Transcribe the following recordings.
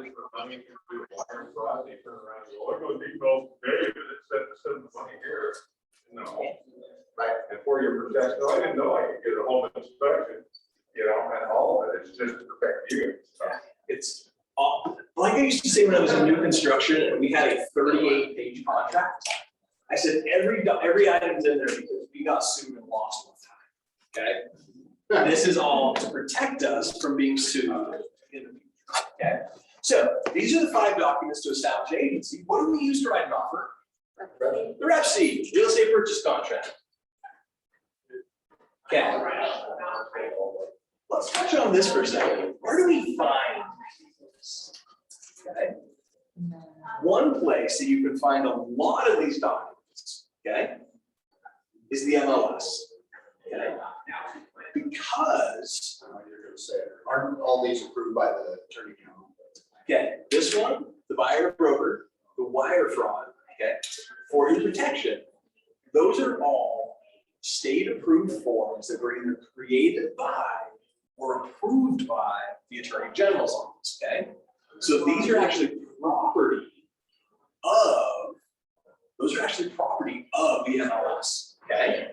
money for money through wire fraud, they turn around and go, oh, go deep, well, maybe, but it's send the money here. No. Right, and for your protection, I didn't know I could get a home inspection, you know, and all of it, it's just to protect you. So. It's like I used to say when I was in new construction and we had a 38-page contract. I said every item's in there because we got sued and lost one time. Okay, this is all to protect us from being sued in the future. Okay, so these are the 5 documents to establish agency. What do we use to write an offer? The Rep C, real estate purchase contract. Okay, let's touch on this for a second. Where do we find this? Okay, one place that you can find a lot of these documents, okay, is the MLS. Okay, because aren't all these approved by the attorney general? okay, this one, the buyer broker, the wire fraud, okay, for your protection, those are all state-approved forms that were either created by or approved by the Attorney General's office, okay? So these are actually property of, those are actually property of the MLS, okay?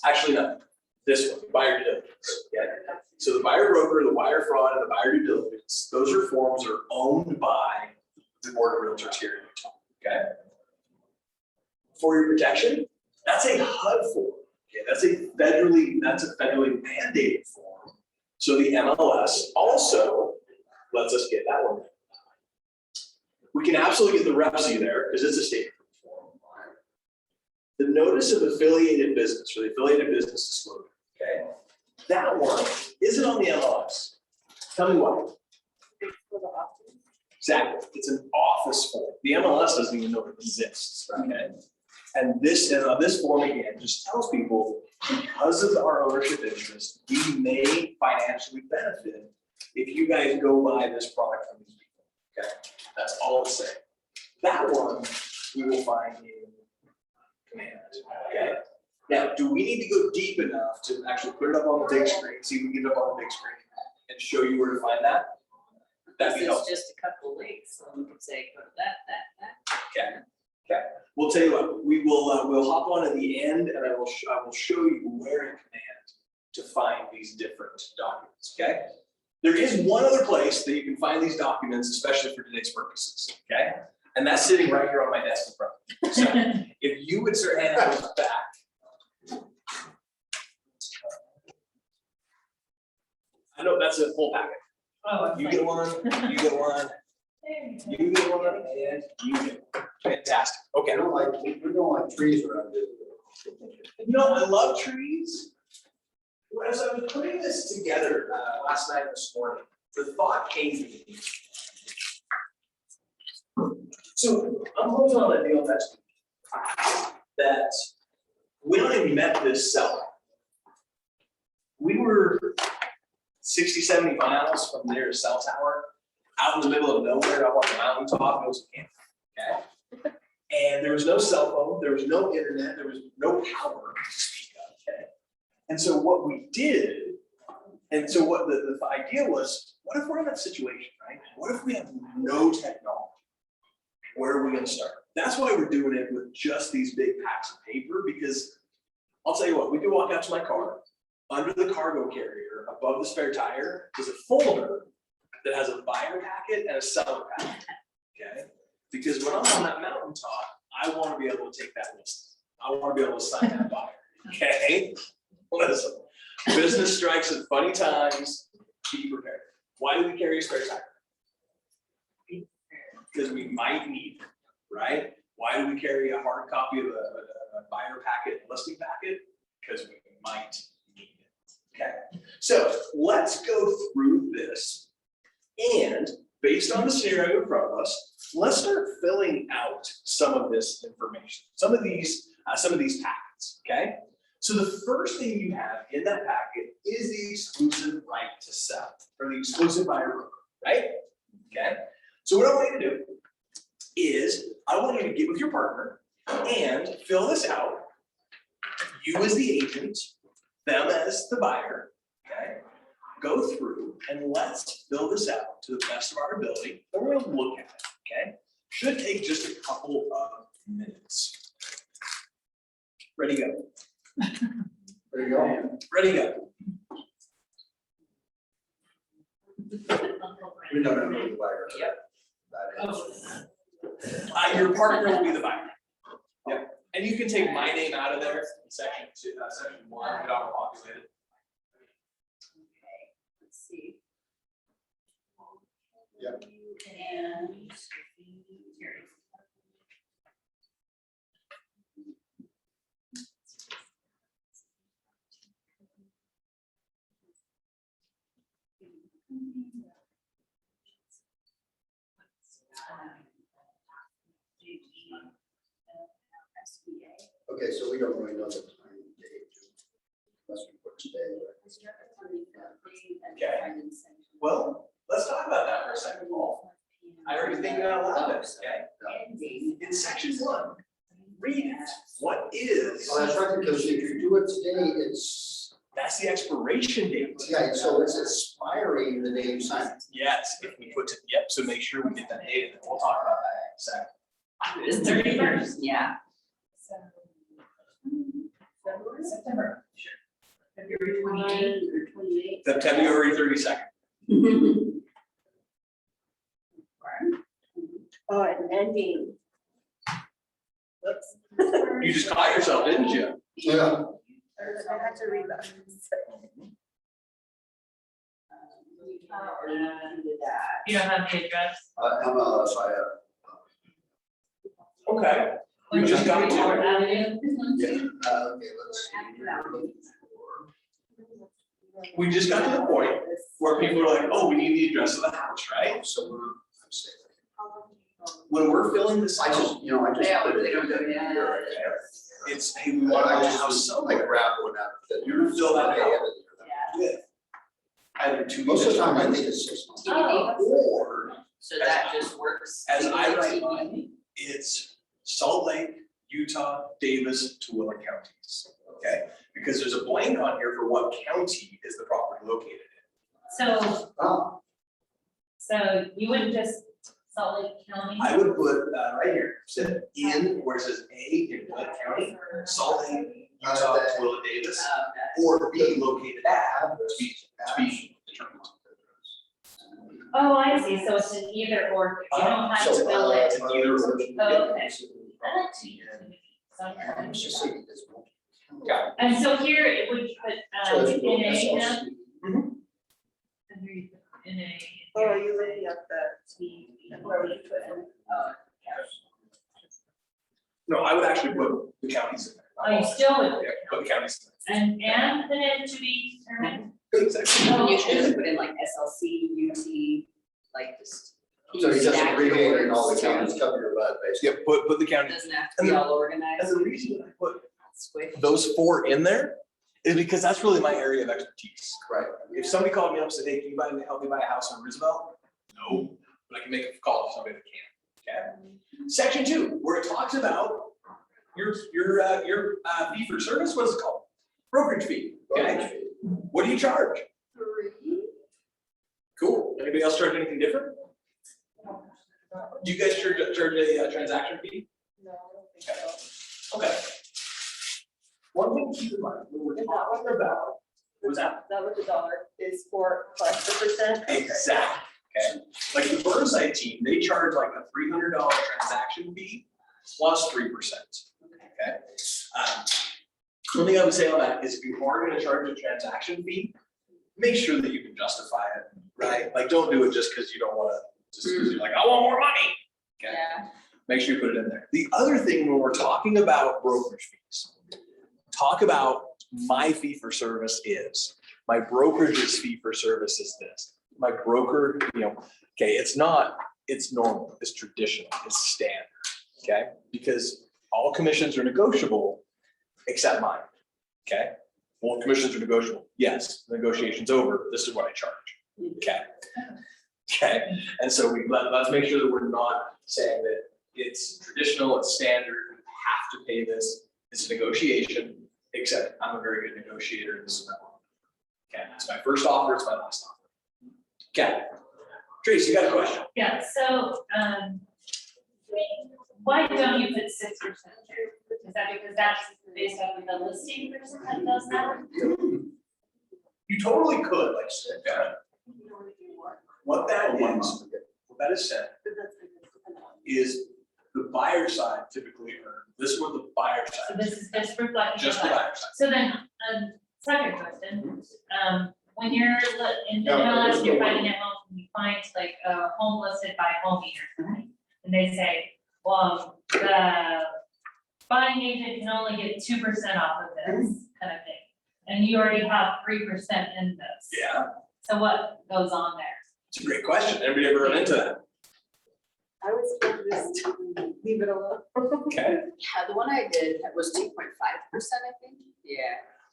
Actually, no, this one, buyer due diligence, okay? So the buyer broker, the wire fraud, and the buyer due diligence, those are forms that are owned by the Board of Realtors here in Utah, okay? For your protection, that's a HUD form, okay? That's a federally mandated form. So the MLS also lets us get that one. We can absolutely get the Rep C there because it's a state form. The notice of affiliated business or the affiliated business disclosure, okay? That one isn't on the MLS. Tell me why. Exactly, it's an office form. The MLS doesn't even know it exists, okay? And this form again just tells people because of our ownership interest, we may financially benefit if you guys go buy this product from these people. Okay, that's all it's saying. That one we will find in command. Okay. Now, do we need to go deep enough to actually put it up on the big screen? See if we can get it up on the big screen and show you where to find that. That'd be helpful. Just a couple of links, so we can say go to that. Okay. Okay. We'll tell you what. We will. We'll hop on at the end, and I will show you where in command to find these different documents. Okay. There is one other place that you can find these documents, especially for today's purposes. Okay. And that's sitting right here on my desk in front of me. So if you would start handing those back. I know that's a full packet. Oh, you get one, you get one, you get one, and you get one. Fantastic. Okay. We don't like trees around here. You know, I love trees. As I was putting this together last night and this morning, the thought came to me. So I'm closing on a deal next week that when I met this seller, we were 60, 70 miles from the nearest cell tower, out in the middle of nowhere, up on the mountaintop. It was a camp, okay? And there was no cell phone, there was no internet, there was no power to speak of, okay? And so what we did, and so what the idea was, what if we're in that situation, right? What if we have no technology? Where are we gonna start? That's why we're doing it with just these big packs of paper, because I'll tell you what, we can walk out to my car, under the cargo carrier, above the spare tire, is a folder that has a buyer packet and a seller packet, okay? Because when I'm on that mountaintop, I want to be able to take that list. I want to be able to sign that buyer, okay? Listen, business strikes at funny times, be prepared. Why do we carry a spare tire? Because we might need it, right? Why do we carry a hard copy of a buyer packet, listing packet? Because we might need it, okay? So let's go through this, and based on the scenario in front of us, let's start filling out some of this information, some of these packets, okay? So the first thing you have in that packet is the exclusive right to sell, or the exclusive buyer broker, right? Okay. So what I want you to do is I want you to get with your partner and fill this out. You as the agent, them as the buyer, okay? go through and let's fill this out to the best of our ability. Then we're gonna look at it, okay? Should take just a couple of minutes. Ready, go. There you go. Ready, go. No, the wire. Yep. That is. Your partner will be the buyer. Yep. And you can take my name out of there, section 1, get auto populated. Okay, let's see. Yep. And here it is. Okay, so we don't really know the time and date. Unless we put today. Okay. Well, let's talk about that for a second, Paul. I already think out loud, okay? In section 1, read it. What is? Oh, that's right, because if you do it today, That's the expiration date. yeah, so it's expiring the day you sign it. Yes, if we put it, yep, so make sure we get that date, and we'll talk about that in a second. It's 31st, yeah. September. February 28th or 28th. February 32nd. Oh, and ending. Whoops. You just caught yourself, didn't you? Yeah. I had to read that. You don't have the address? MLS, I have. Okay. We just got to Howard it. Avenue. Okay, let's see. We just got to the point where people are like, oh, we need the address of the house, right? So I'm saying. When we're filling this I out, just, you know, I just. They put it don't in do it, there. yeah. it's, hey, we want I our just house was like somewhere grab one out. that- You fill that out. Yeah. with either 2 Most of the time, I units think it's 6 months. Oh. or, So that just works. as I Right. see it's Salt Lake, Utah, Davis, Tooele counties, okay? Because there's a blank on here for what county is the property located in. So, Oh, so you wouldn't just Salt Lake County? I would put right here, said in, where it says A in Gwinnett County, Salt Lake, Utah, Tooele, Davis, or B located at, to be determined. Oh, I see, so it's an either or, you don't have to so, fill it. It's an either or. Oh, okay. I like to use I was just saying this. Got it. And so here it would put, So it's NA SLC. now? Under NA. Oh, you really have the, where would you put in? No, I would actually put the counties in there. Oh, you still would, Yeah, put the counties and put it to be determined? in there. Exactly. And you should just put in like SLC, UT, like just. So you just stack your abbreviate and all the words, counties cover your butt, basically. Yeah, put the It county. doesn't have to be all organized. And the reason I put Switch. those 4 in there is because that's really my area of expertise. Right. If somebody called me up and said, hey, can you help me buy a house in Roosevelt? No, but I can make a call to somebody that can, okay? Section 2, where it talks about your fee for service, what is it called? Brokerage fee, okay? What do you charge? Cool, anybody else charge anything different? Do you guys charge a transaction fee? No. Okay. One thing to keep in mind, when we're talking about, was that? That was $1 is for plus the percent. Exactly, okay? Like the Burnside team, they charge like a $300 transaction fee plus 3%, okay? One thing I would say on that is if you are gonna charge a transaction fee, make sure that you can justify it, right? Like, don't do it just because you don't wanna, just because you're like, I want more money, okay? Yeah. Make sure you put it in there. The other thing, when we're talking about brokerage fees, talk about my fee for service is, my brokerage's fee for service is this. My broker, okay, it's not, it's normal, it's traditional, it's standard, okay? Because all commissions are negotiable except mine, okay? Well, commissions are negotiable. Yes, the negotiation's over. This is what I charge, okay? Okay, and so let's make sure that we're not saying that it's traditional, it's standard, we have to pay this. It's a negotiation, except I'm a very good negotiator, and this is not one. Okay, it's my first offer, it's my last offer. Okay. Tracy, you got a question? Yeah, so, why don't you put 6%? Is that because that's based off of the listing person that does that? You totally could, like, okay. What that is said is the buyer side typically earn, this is what the buyer So side, this is just reflecting. just the buyer side. So then, second question, when you're in the MLS and you're finding a home, and you find like a home listed by home meter, and they say, well, the buying agent can only get 2% off of this kind of thing, and you already have 3% in this. Yeah, So what goes on there? it's a great question. Everybody ever run into that? I was just leave it alone. Okay. Yeah, the one I did was 2.5%, I think. Yeah.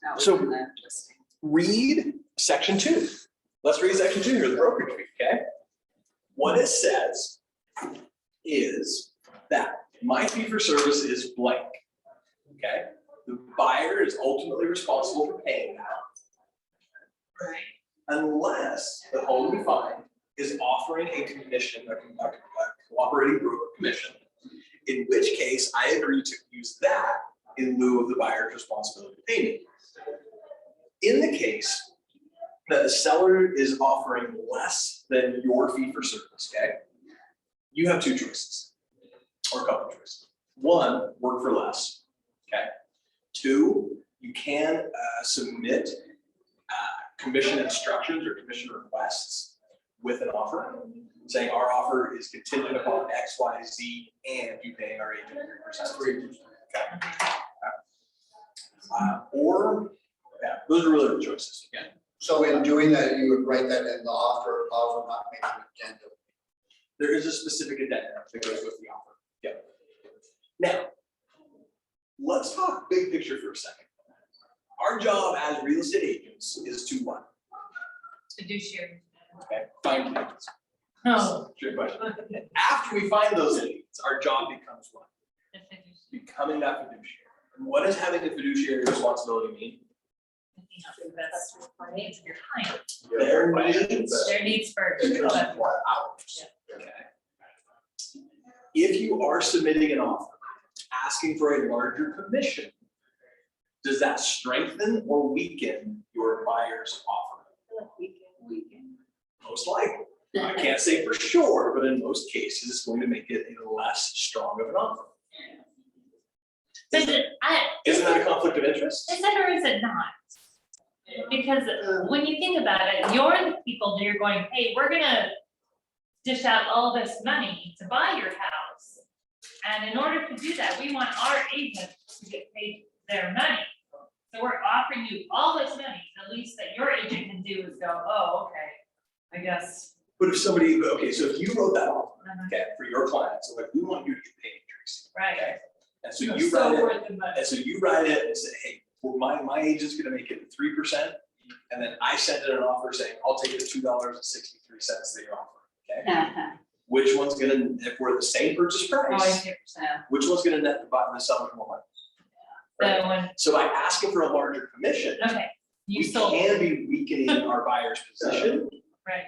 That was So- in the listing. Read section 2. Let's read section 2 here, the brokerage fee, okay? What it says is that my fee for service is blank, okay? The buyer is ultimately responsible for paying that Right. unless the home we find is offering a commission, a cooperating broker commission, in which case I agree to use that in lieu of the buyer's responsibility to pay me. In the case that the seller is offering less than your fee for service, okay? You have 2 choices, or a couple of choices. 1, work for less, okay? 2, you can submit commission instructions or commission requests with an offer, saying our offer is contingent upon X, Y, Z, and you paying our agent 3%. Okay. Or, yeah, those are really the choices, again. So in doing that, you would write that in the offer not make an addendum. There is a specific addendum that goes with the offer. Yep. Now, let's talk big picture for a second. Our job as real estate agents is to what? Fiduciary. Okay, find leads. No. Good question. After we find those leads, our job becomes what? Becoming that fiduciary. And what does having a fiduciary responsibility mean? That's what needs your client, Their needs their needs first. become what? Ours. Okay. If you are submitting an offer, asking for a larger commission, does that strengthen or weaken your buyer's offer? Most likely. I can't say for sure, but in most cases, it's going to make it a less strong of an offer. Isn't Isn't that a conflict of interest? it or is it not? Because when you think about it, you're the people that are going, hey, we're gonna dish out all this money to buy your house. And in order to do that, we want our agent to get paid their money. So we're offering you all this money, the least that your agent can do is go, oh, okay, I guess. But if somebody, okay, so if you wrote that offer, okay, for your clients, so like, we want you to get paid, Tracy. Right. Okay? And so you write it, and so you write it and say, hey, well, my agent's gonna make it 3%. And then I send it an offer saying, I'll take the $2.63 that you're offering, okay? Which one's gonna, if we're the same purchase Oh, I price, see what which one's gonna net the buyer, the seller more money? you're saying. Right? So when, So by asking for a larger commission, okay, you we sold, can be weakening our buyer's position. right,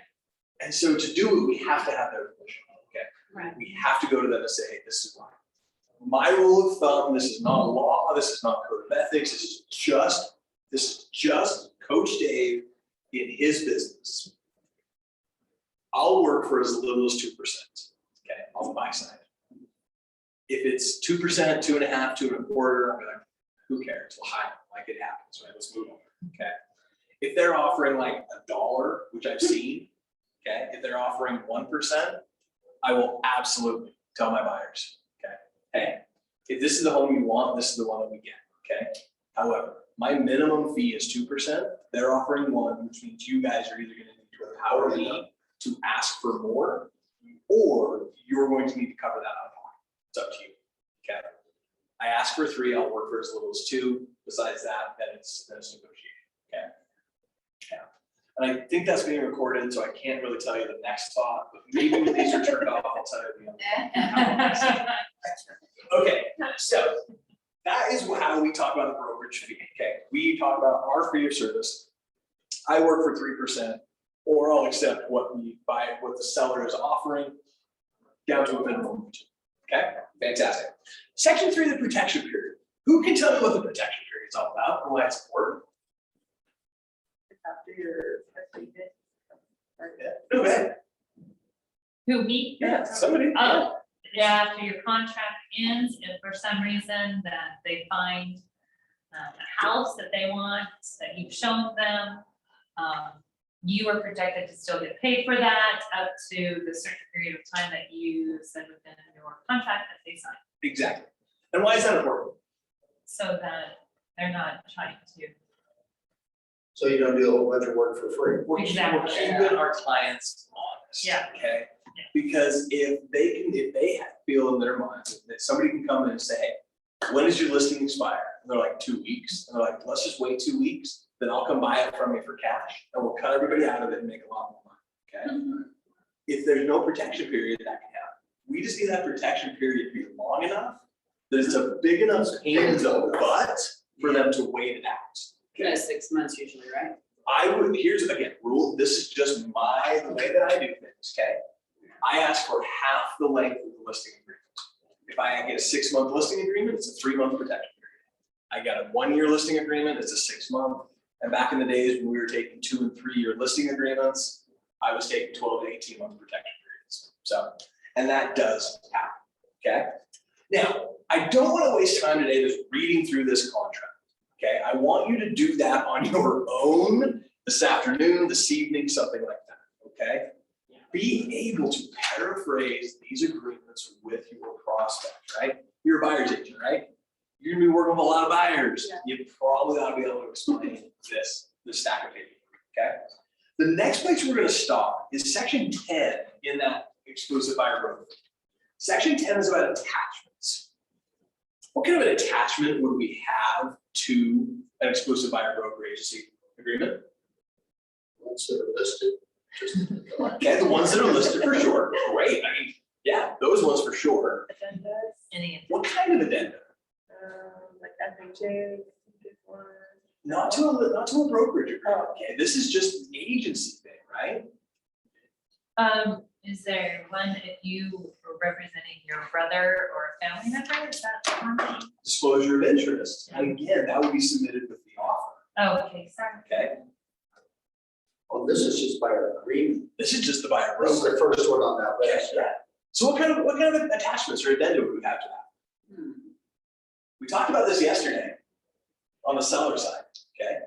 And so to do it, we have to have their permission, okay? right. We have to go to them and say, hey, this is why. My rule of thumb, this is not law, this is not code of ethics, this is just Coach Dave in his business. I'll work for as little as 2%, okay, on my side. If it's 2%, 2.5%, 2.25%, I'm like, who cares? Well, hi, like it happens, right? Let's move on, okay? If they're offering like $1, which I've seen, okay, if they're offering 1%, I will absolutely tell my buyers, okay, hey, if this is the home you want, this is the one that we get, okay? However, my minimum fee is 2%. They're offering 1%, which means you guys are either gonna need to empower me to ask for more, or you're going to need to cover that out of pocket. It's up to you, okay? I ask for 3, I'll work for as little as 2. Besides that, then it's negotiated, okay? Yeah. And I think that's being recorded, so I can't really tell you the next thought, but maybe when these are turned off, I'll tell you the other. Okay, so that is how we talk about the brokerage fee, okay? We talk about our fee of service. I work for 3%, or I'll accept what the seller is offering down to a minimum. Okay, fantastic. Section 3, the protection period. Who can tell me what the protection period is all about and why it's important? After your. No, go ahead. Who, me? Yeah, somebody. Oh, yeah, after your contract ends, if for some reason that they find a house that they want, that you've shown them, you are protected to still get paid for that up to the certain period of time that you said within your contract that they signed. Exactly. And why is that important? So that they're not trying to. So you don't do a whole bunch of work for free. We're Exactly. keeping our clients honest. Yeah. Okay. Because if they feel in their minds that somebody can come in and say, hey, when does your listing expire? And they're like 2 weeks. And they're like, let's just wait 2 weeks. Then I'll come buy it from you for cash and we'll cut everybody out of it and make a lot more money. Okay. If there's no protection period, that can happen. We just need that protection period to be long enough that it's a big enough pain in the butt for them to wait it out. Yeah, 6 months usually, right? I would, here's again, rule, this is just the way that I do things, okay? I ask for half the length of the listing agreement. If I get a 6-month listing agreement, it's a 3-month protection period. I got a 1-year listing agreement, it's a 6-month. And back in the days when we were taking 2- and 3-year listing agreements, I was taking 12 to 18-month protection periods. So, and that does happen, okay? Now, I don't want to waste time today just reading through this contract, okay? I want you to do that on your own this afternoon, this evening, something like that, okay? Be able to paraphrase these agreements with your prospect, right? You're a buyer's agent, right? You're gonna be working with a lot of buyers. Yeah. You probably ought to be able to explain this stack of paper, okay? The next place we're gonna stop is section 10 in that exclusive buyer brokerage. Section 10 is about attachments. What kind of an attachment would we have to an exclusive buyer broker agency agreement? Once they're listed. Okay, the ones that are listed for sure, great, I mean, yeah, those ones for sure. Agendas, Any. What kind of addenda? like FHA, one. Not to a brokerage agreement, okay, this is just an agency thing, right? Is there one if you were representing your brother or a family member, is that common? Disclosure of interest, and again, that would be submitted with the offer, Oh, okay, sorry. okay? Oh, this is just by our agreement. This is just the buyer This is broker. the first one on that list. Yeah. So what kind of attachments or addenda would we have to that? We talked about this yesterday on the seller side, okay?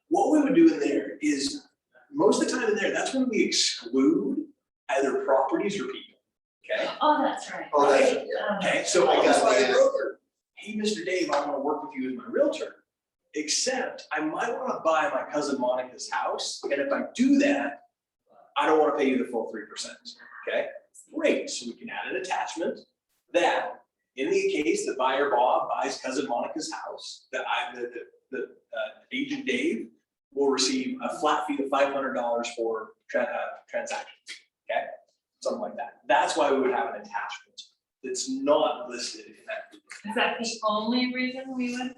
What we would do in there is, most of the time in there, that's when we exclude either properties or people, okay? Oh, that's right. Oh, that's, yeah. Okay, so I I'll got just buy that. a broker. Hey, Mr. Dave, I wanna work with you as my realtor. Except I might wanna buy my cousin Monica's house, and if I do that, I don't wanna pay you the full 3%, okay? Great, so we can add an attachment that in the case that buyer Bob buys cousin Monica's house, that agent Dave will receive a flat fee of $500 for transaction, okay? Something like that. That's why we would have an attachment that's not listed in that. Is that the only reason we would?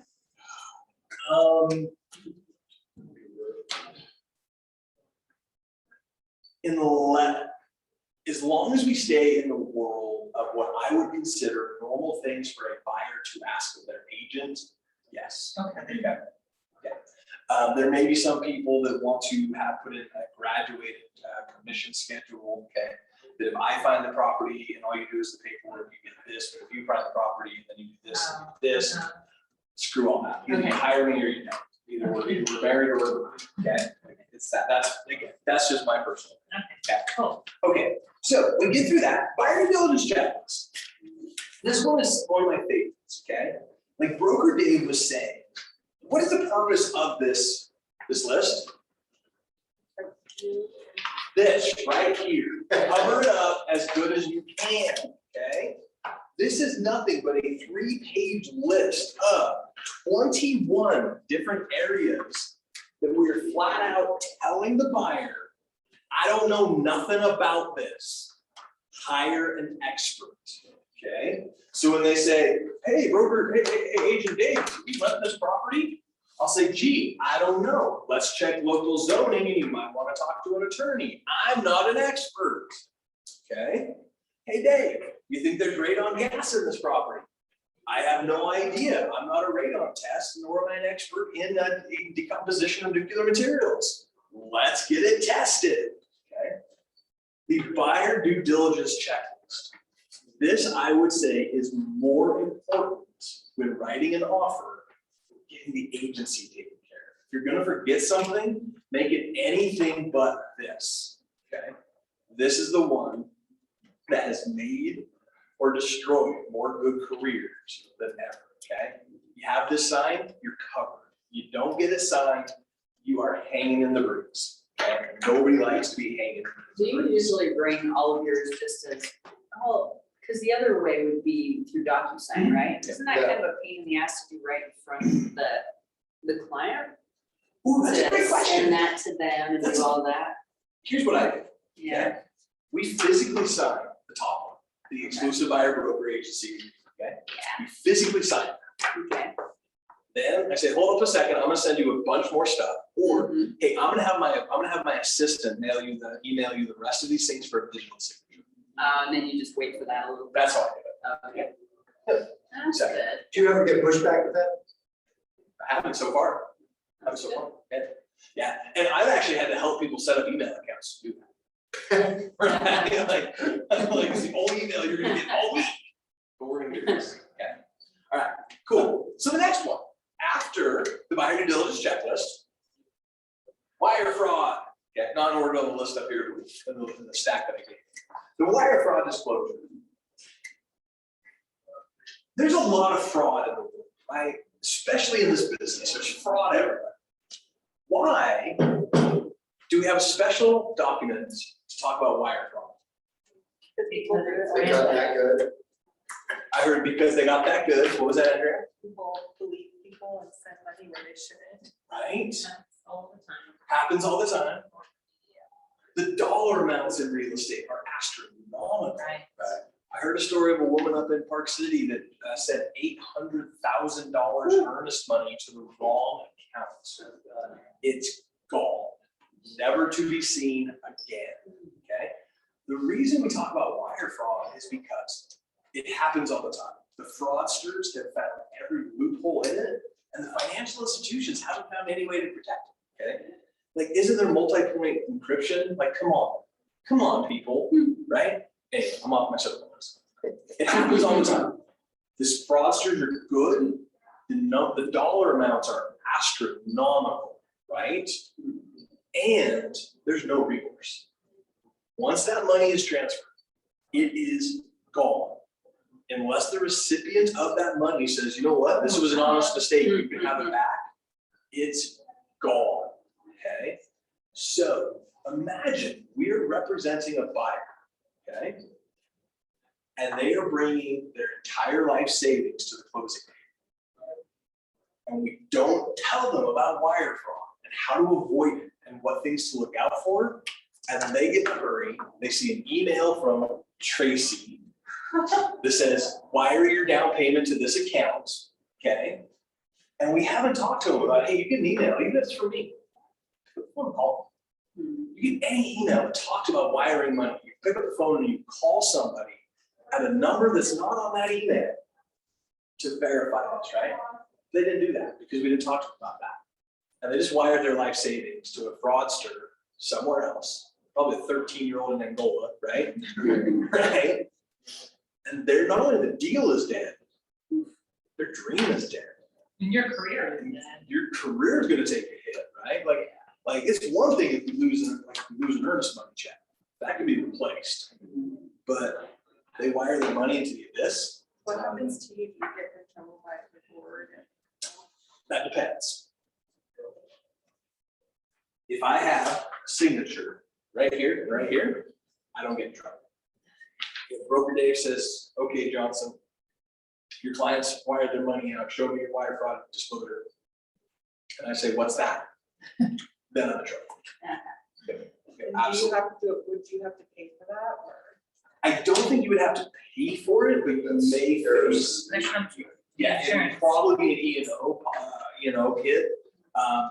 As long as we stay in the world of what I would consider normal things for a buyer to ask of their agent, yes. Okay. Yeah. There may be some people that want to have put in a graduated commission schedule, okay? That if I find the property and all you do is the paperwork, you get this, but if you find the property, then you do this, and this, screw all that. Either you Okay. hire me or you don't. Either we're married or we're, okay? It's that's just my personal. Okay, cool. Okay, so we get through that, buyer due diligence checklist. This one is one of my favorites, okay? Like Broker Dave was saying, what is the purpose of this list? This right here, cover it up as good as you can, okay? This is nothing but a 3-page list of 21 different areas that we're flat out telling the buyer, I don't know nothing about this. Hire an expert, okay? So when they say, hey, broker, hey, Agent Dave, we rent this property? I'll say, gee, I don't know. Let's check local zoning and you might want to talk to an attorney. I'm not an expert. Okay? Hey, Dave, you think they're great on gas in this property? I have no idea. I'm not a radon test, nor am I an expert in decomposition of nuclear materials. Let's get it tested. Okay? The buyer due diligence checklist. This, I would say, is more important when writing an offer, getting the agency taken care of. If you're gonna forget something, make it anything but this, okay? This is the one that has made or destroyed more good careers than ever, okay? You have this signed, you're covered. You don't get it signed, you are hanging in the breeze, okay? Nobody likes to be hanging in Do the you breeze. usually bring all of yours just as, oh, because the other way would be through DocuSign, right? Isn't that kind of a pain in the ass to do right in front of the client? Ooh, that's a great To question. send that to them and do all that? Here's what I do. Yeah. We physically sign the top one, the exclusive buyer broker agency, okay? We physically sign it. Okay. Then I say, hold up a second, I'm gonna send you a bunch more stuff. Or, Mhm. hey, I'm gonna have my assistant email you the rest of these things for a digital signature. And then you just wait for that a little bit. That's how I do it. Okay. Good. That's Second. good. Do you ever get pushback with that? I haven't so far. Yeah, and I've actually had to help people set up email accounts to do that. Right? Like, it's the only email you're gonna get all week, but we're gonna do this, okay? All right, cool. So the next one, after the buyer due diligence checklist, wire fraud. Okay, not in order on the list up here, in the stack that I gave. The wire fraud disclosure. There's a lot of fraud in the world, right? Especially in this business, there's fraud everywhere. Why do we have special documents to talk about wire fraud? They got that good. I heard because they got that good. What was that, Andrea? People believe people and send money where they shouldn't. Right? That's all the time. Happens all the time. The dollar amounts in real estate are astronomical. Right. I heard a story of a woman up in Park City that sent $800,000 earnest money to the wrong account. It's gone, never to be seen again, okay? The reason we talk about wire fraud is because it happens all the time. The fraudsters have found every loophole in it, and the financial institutions haven't found any way to protect it, okay? Like, isn't there multi-point encryption? Like, come on, people, right? Hey, I'm off my soapbox. It happens all the time. These fraudsters are good. The dollar amounts are astronomical, right? And there's no recourse. Once that money is transferred, it is gone. Unless the recipient of that money says, you know what, this was an honest mistake, you can have it back, it's gone, okay? So imagine we are representing a buyer, okay? And they are bringing their entire life savings to the closing date. And we don't tell them about wire fraud and how to avoid it and what things to look out for. And then they get to hurry, they see an email from Tracy that says, wire your down payment to this account, okay? And we haven't talked to them about, hey, you get an email, even if it's from me. Phone call. You get any email that talks about wiring money, you pick up the phone and you call somebody at a number that's not on that email to verify this, right? They didn't do that because we didn't talk to them about that. And they just wired their life savings to a fraudster somewhere else, probably a 13-year-old in Angola, right? Right? And they're not only the deal is dead, their dream is dead. And your career is And dead. your career is gonna take a hit, right? Like it's one thing if you lose an earnest money check, that can be replaced. But they wire their money into the abyss. What happens to you if you get in trouble by the board? That depends. If I have a signature right here, I don't get in trouble. If Broker Dave says, okay, Johnson, your clients wired their money out, show me your wire fraud disclosure. And I say, what's that? Then I'm in trouble. Okay, And absolutely. would you have to pay for that or? I don't think you would have to pay for it, but you may face. There's some Yeah, it would insurance. probably be an E&O, kit,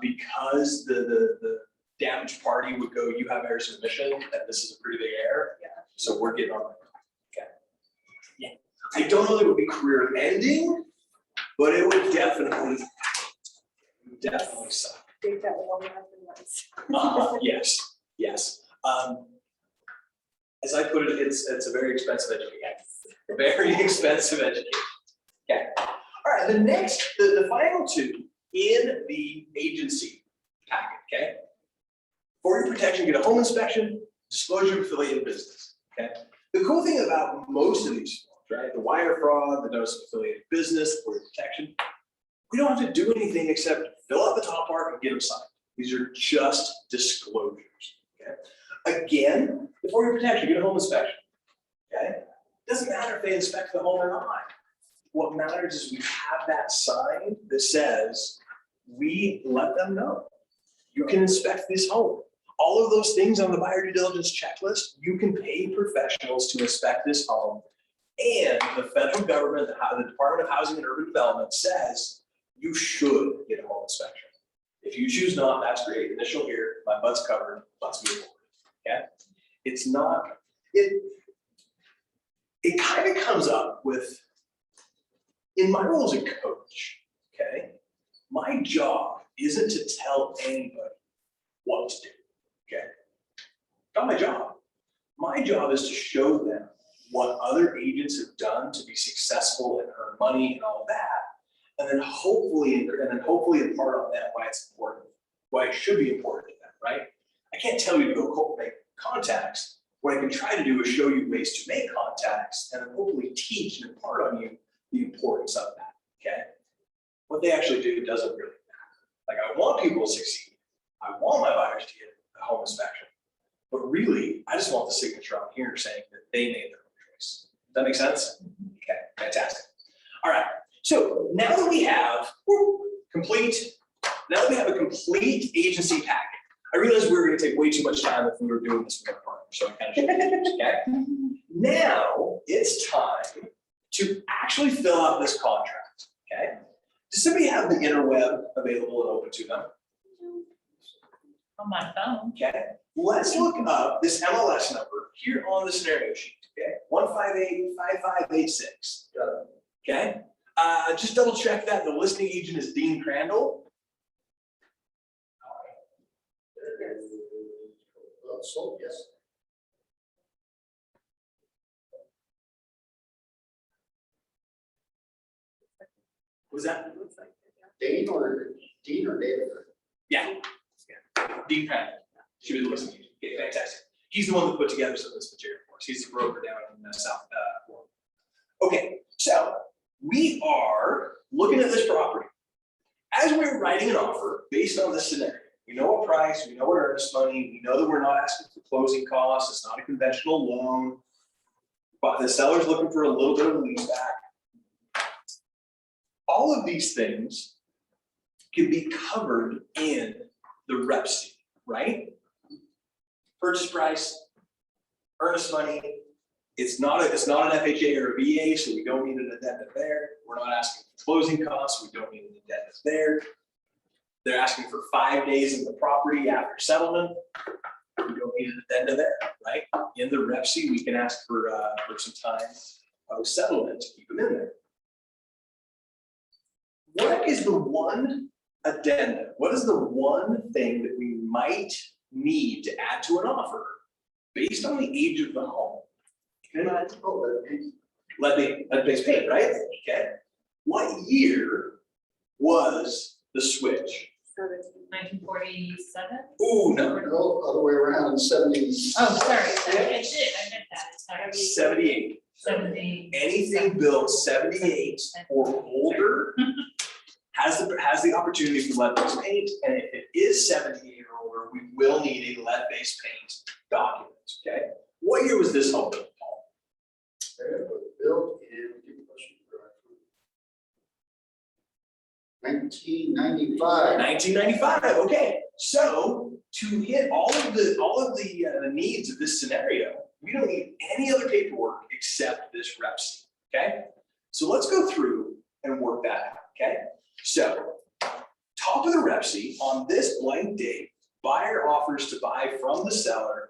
because the damaged party would go, you have errors of omission, and this is a pretty big error. Yeah. So we're getting on. Okay. Yeah. I don't know that it would be career ending, but it would definitely suck. Think that will happen once. Yes, yes. As I put it, it's a very expensive education. Very expensive education. Okay. All right, the final two in the agency packet, okay? For your protection, get a home inspection, disclosure of affiliated business, okay? The cool thing about most of these forms, right? The wire fraud, the notice of affiliated business, for your protection, we don't have to do anything except fill out the top part and get them signed. These are just disclosures, okay? Again, before your protection, get a home inspection, okay? Doesn't matter if they inspect the home or not. What matters is we have that sign that says, we let them know. You can inspect this home. All of those things on the buyer due diligence checklist, you can pay professionals to inspect this home. And the federal government, the Department of Housing and Urban Development says you should get a home inspection. If you choose not, that's great. Initial here, my butt's covered, let's move forward, okay? It's not, it kind of comes up with, in my role as a coach, okay? My job isn't to tell anybody what to do, okay? Not my job. My job is to show them what other agents have done to be successful and earn money and all that. And then hopefully impart on them why it's important, why it should be important to them, right? I can't tell you to go make contacts. What I can try to do is show you ways to make contacts and then hopefully teach and impart on you the importance of that, okay? What they actually do doesn't really matter. Like, I want people to succeed. I want my buyers to get a home inspection. But really, I just want the signature on here saying that they made their own choice. Does that make sense? Okay, fantastic. All right, so now that we have a complete agency packet, I realized we were gonna take way too much time if we were doing this with our partner, so I kind of should, okay? Now, it's time to actually fill out this contract, okay? Does somebody have the interweb available and open to them? On my phone. Okay, let's look up this MLS number here on the scenario sheet, okay? 158-5586. Okay, just double check that the listing agent is Dean Crandall. So, yes. Was that? Dean or David? Yeah. Dean Crandall, she was the listing agent. Okay, fantastic. He's the one that put together some of this material for us. He's the broker down in South Florida. Okay, so we are looking at this property. As we're writing an offer based on this scenario, we know a price, we know what earnest money, we know that we're not asking for closing costs, it's not a conventional loan, but the seller's looking for a little bit of a lease back. All of these things can be covered in the rep sheet, right? Purchase price, earnest money. It's not an FHA or a VA, so we don't need an addendum there. We're not asking for closing costs, we don't need an addendum there. They're asking for 5 days in the property after settlement. We don't need an addendum there, right? In the rep sheet, we can ask for some time post settlement to keep them in there. What is the one addendum? What is the one thing that we might need to add to an offer based on the age of the home? Lead-based paint, right? Okay. What year was the switch? 1947? Oh, no. No, other way around, 70s. Oh, sorry, I meant that, sorry. 78. 70. Anything built 78 or older has the opportunity for lead-based paint, and if it is 78 or older, we will need a lead-based paint document, okay? What year was this home built, Paul? It was built in, 1995. 1995, okay. So to hit all of the needs of this scenario, we don't need any other paperwork except this rep sheet, okay? So let's go through and work that out, okay? So top of the rep sheet, on this blank date, buyer offers to buy from the seller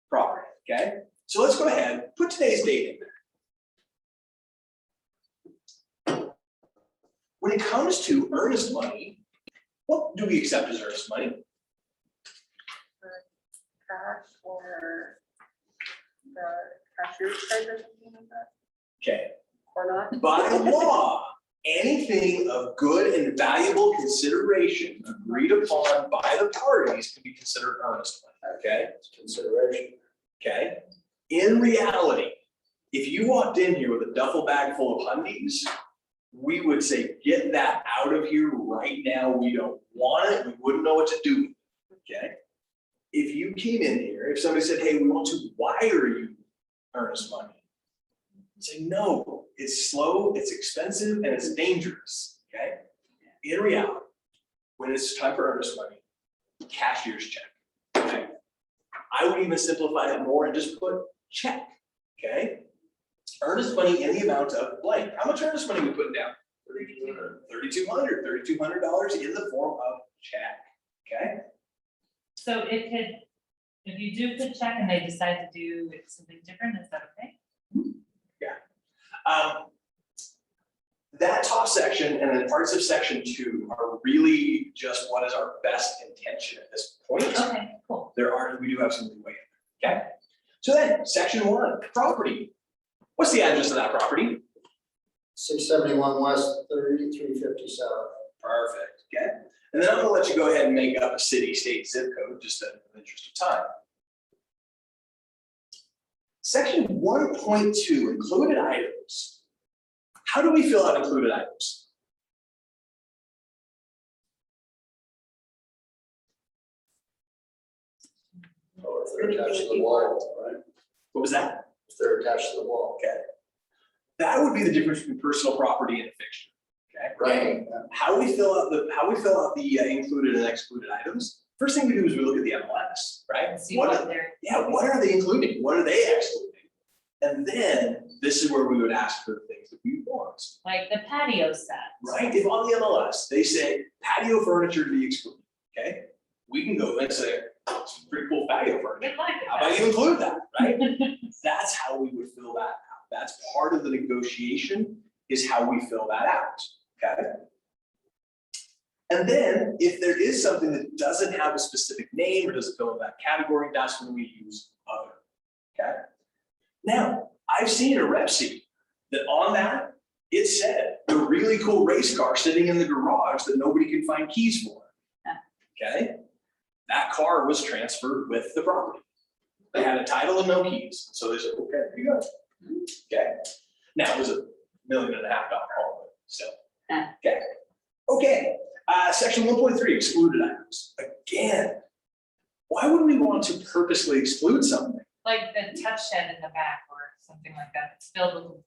property, okay? So let's go ahead, put today's date in there. When it comes to earnest money, what do we accept as earnest money? Cash or the cashier's check or something like that, Okay, or not? by law, anything of good and valuable consideration agreed upon by the parties can be considered earnest money, okay? It's consideration. Okay, in reality, if you walked in here with a duffel bag full of hundies, we would say, get that out of here right now. We don't want it. We wouldn't know what to do with it, okay? If you came in here, if somebody said, hey, we want to wire you earnest money, say, no, it's slow, it's expensive, and it's dangerous, okay? In reality, when it's time for earnest money, cashier's check, okay? I would even simplify it more and just put check, okay? Earnest money in the amount of blank. How much earnest money we putting down? $3,200 in the form of check, okay? So it could, if you do put check and they decide to do something different, is that okay? That top section and then parts of section 2 are really just what is our best intention at this point. Okay, cool. We do have some leeway in there, okay? So then, section 1, property. What's the address of that property? 671 west, 3350 south. Perfect, okay? And then I'm gonna let you go ahead and make up a city, state, zip code, just in the interest of time. Section 1.2, included items. How do we fill out included items? Or if they're attached to the wall, right? What was that? If they're attached to the wall. Okay. That would be the difference between personal property and a fixture, okay? Right. How we fill out the included and excluded items. First thing we do is we look at the MLS, right? See what they're. What are they including? What are they excluding? And then this is where we would ask for the things that we want, Like the patio set. right? If on the MLS, they say patio furniture to be excluded, okay? We can go and say, some pretty cool patio furniture. Good luck with How about that. you include that, right? That's how we would fill that out. That's part of the negotiation, is how we fill that out, okay? And then if there is something that doesn't have a specific name or doesn't fill in that category, that's when we use other, okay? Now, I've seen a rep sheet that on that, it said the really cool race car sitting in the garage that nobody could find keys for, okay? That car was transferred with the property. They had a title and no keys, so they said, okay, there you go. Okay, now it was $1.5 million home, but still. Okay, okay. Section 1.3, excluded items. Again, why would we want to purposely exclude something? Like the tough shed in the back or something like that, it's filled with.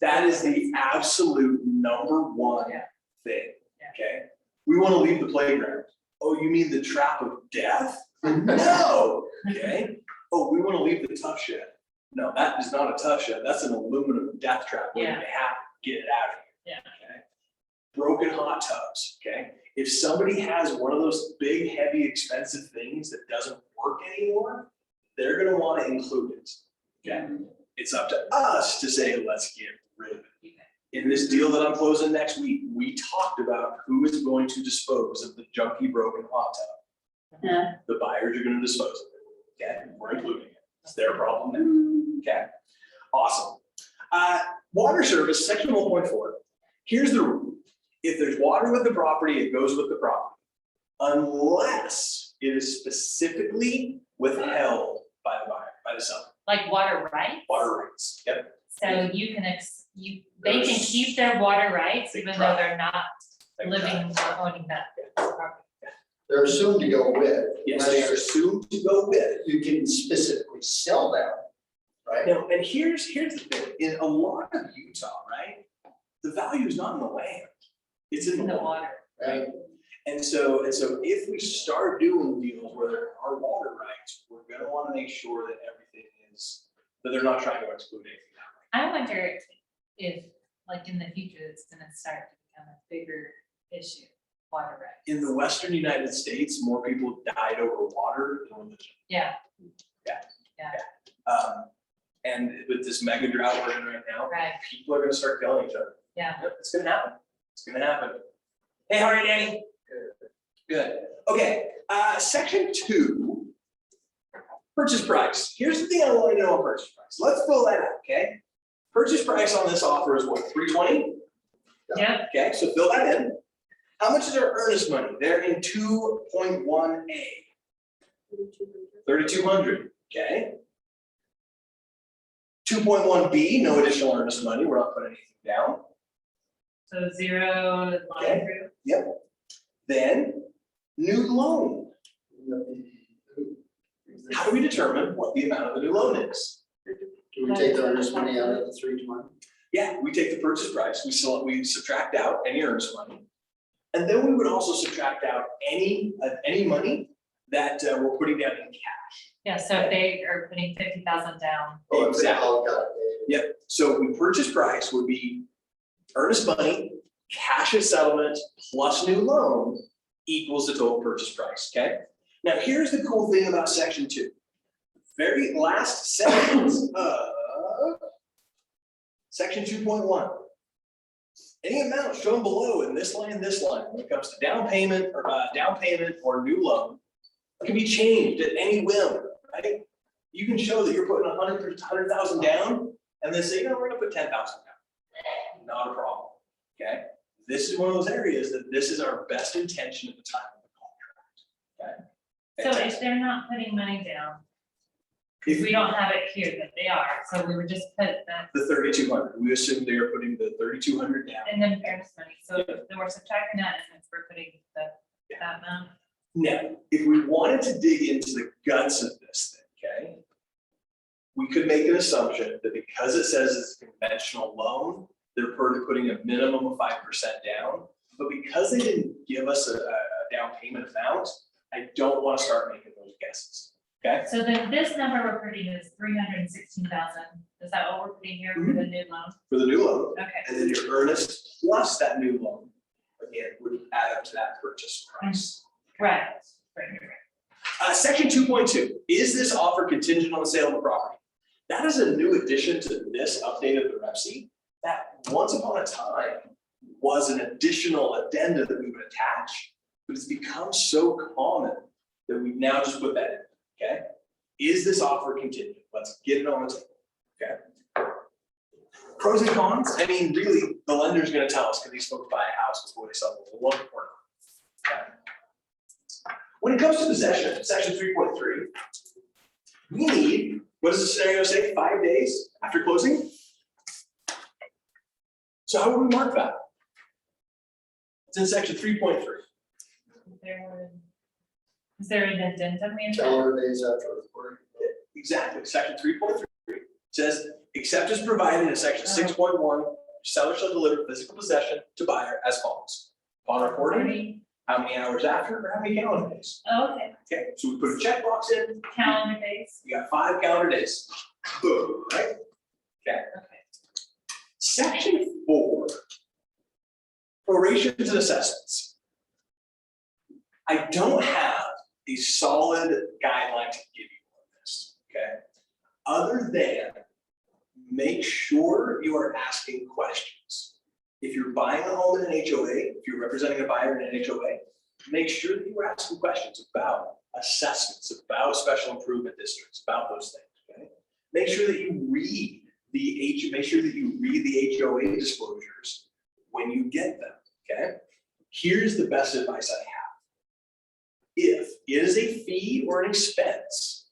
That is the absolute #1 Yeah. thing, Yeah. okay? We want to leave the playground. Oh, you mean the trap of death? No, okay? Oh, we want to leave the tough shed. No, that is not a tough shed. That's an aluminum death trap where you Yeah. have to get it out of here. Yeah. Okay? Broken hot tubs, okay? If somebody has one of those big, heavy, expensive things that doesn't work anymore, they're gonna want to include it, okay? It's up to us to say, let's get rid of it. In this deal that I'm closing next week, we talked about who is going to dispose of the junky, broken hot tub. Yeah. The buyers are gonna dispose of it, okay? We're including it. It's their problem now, okay? Awesome. Water service, section 1.4. Here's the rule. If there's water with the property, it goes with the property. Unless it is specifically withheld by the buyer, by the seller. Like water rights? Water rights, yep. So you can, they can keep their water rights Big even though trap. they're not Big living trap. or owning that property. They're assumed to go with. Yes, they are assumed to go with. You can specifically sell them, right? Now, and here's the thing, in a lot of Utah, right? The value is not in the land, it's in the water. Right? And so if we start doing deals where there are water rights, we're gonna wanna make sure that everything is, that they're not trying to exclude anything that way. I wonder if, like in the future, it's gonna start to become a bigger issue. water rights. In the Western United States, more people died over water than religion. Yeah. And with this mega drought we're in right now, Right, people are gonna start killing each other. yeah. Yep, it's gonna happen. It's gonna happen. Hey, how are you, Danny? Good. Okay, section 2. Purchase price. Here's the thing I want to know on purchase price. Let's fill that out, okay? Purchase price on this offer is what, $320? Yep, Okay, so fill that in. How much is our earnest money? They're in 2.1A, 3,200, okay? 2.1B, no additional earnest money. We're not putting anything down. so 0 line Okay. through. Yep. Then, new loan. How do we determine what the amount of the new loan is? Do we take the earnest money out of the 320? Yeah, we take the purchase price, we subtract out any earnest money. And then we would also subtract out any money that we're putting down in cash. Yeah, so if they are putting 50,000 down, Oh, Exactly. all got it. Yep, so the purchase price would be earnest money, cash at settlement, plus new loan equals the total purchase price, okay? Now, here's the cool thing about section 2. Very last sentence of section 2.1. Any amount shown below in this line, when it comes to down payment or new loan, can be changed at any whim, right? You can show that you're putting 100,000 down, and then say, we're gonna put 10,000 down. Not a problem, okay? This is one of those areas that this is our best intention at the time of the contract, okay? so if they're not putting money down, If we don't have it here that they are, so we would just put the 3,200, we assume they are putting the 3,200 down. and then earnest money, so if we're subtracting that and if we're putting that amount. Now, if we wanted to dig into the guts of this thing, okay? We could make an assumption that because it says it's a conventional loan, they're putting a minimum of 5% down. But because they didn't give us a down payment amount, I don't want to start making those guesses, okay? So then this number we're putting is 316,000, is that what we're putting here for the new loan? For the new loan, Okay, and then your earnest plus that new loan, again, would add up to that purchase price. right. Section 2.2, is this offer contingent on the sale of the property? That is a new addition to this update of the rep sheet that once upon a time was an additional addenda that we would attach, but it's become so common that we've now just put that in, okay? Is this offer contingent? Let's get it on the table, okay? Pros and cons, I mean, really, the lender's gonna tell us, because these folks buy a house before they sell the loan or not, okay? When it comes to possession, section 3.3, we need, what does the scenario say, 5 days after closing? So how would we mark that? It's in section 3.3. Is there an addendum in there? Calendar days after recording. Exactly, section 3.3 says, except as provided in section 6.1, seller shall deliver physical possession to buyer as follows. Upon recording, how many hours after, or how many calendar days? Oh, okay, Okay, so we put a checkbox in, calendar days, you got 5 calendar days. Boom, right? Okay. okay. Section 4, prorations and assessments. I don't have a solid guideline to give you on this, okay? Other than make sure you are asking questions. If you're buying a home in an HOA, if you're representing a buyer in an HOA, make sure that you are asking questions about assessments, about special improvement districts, about those things, okay? Make sure that you read the HOA disclosures when you get them, okay? Here's the best advice I have. If it is a fee or an expense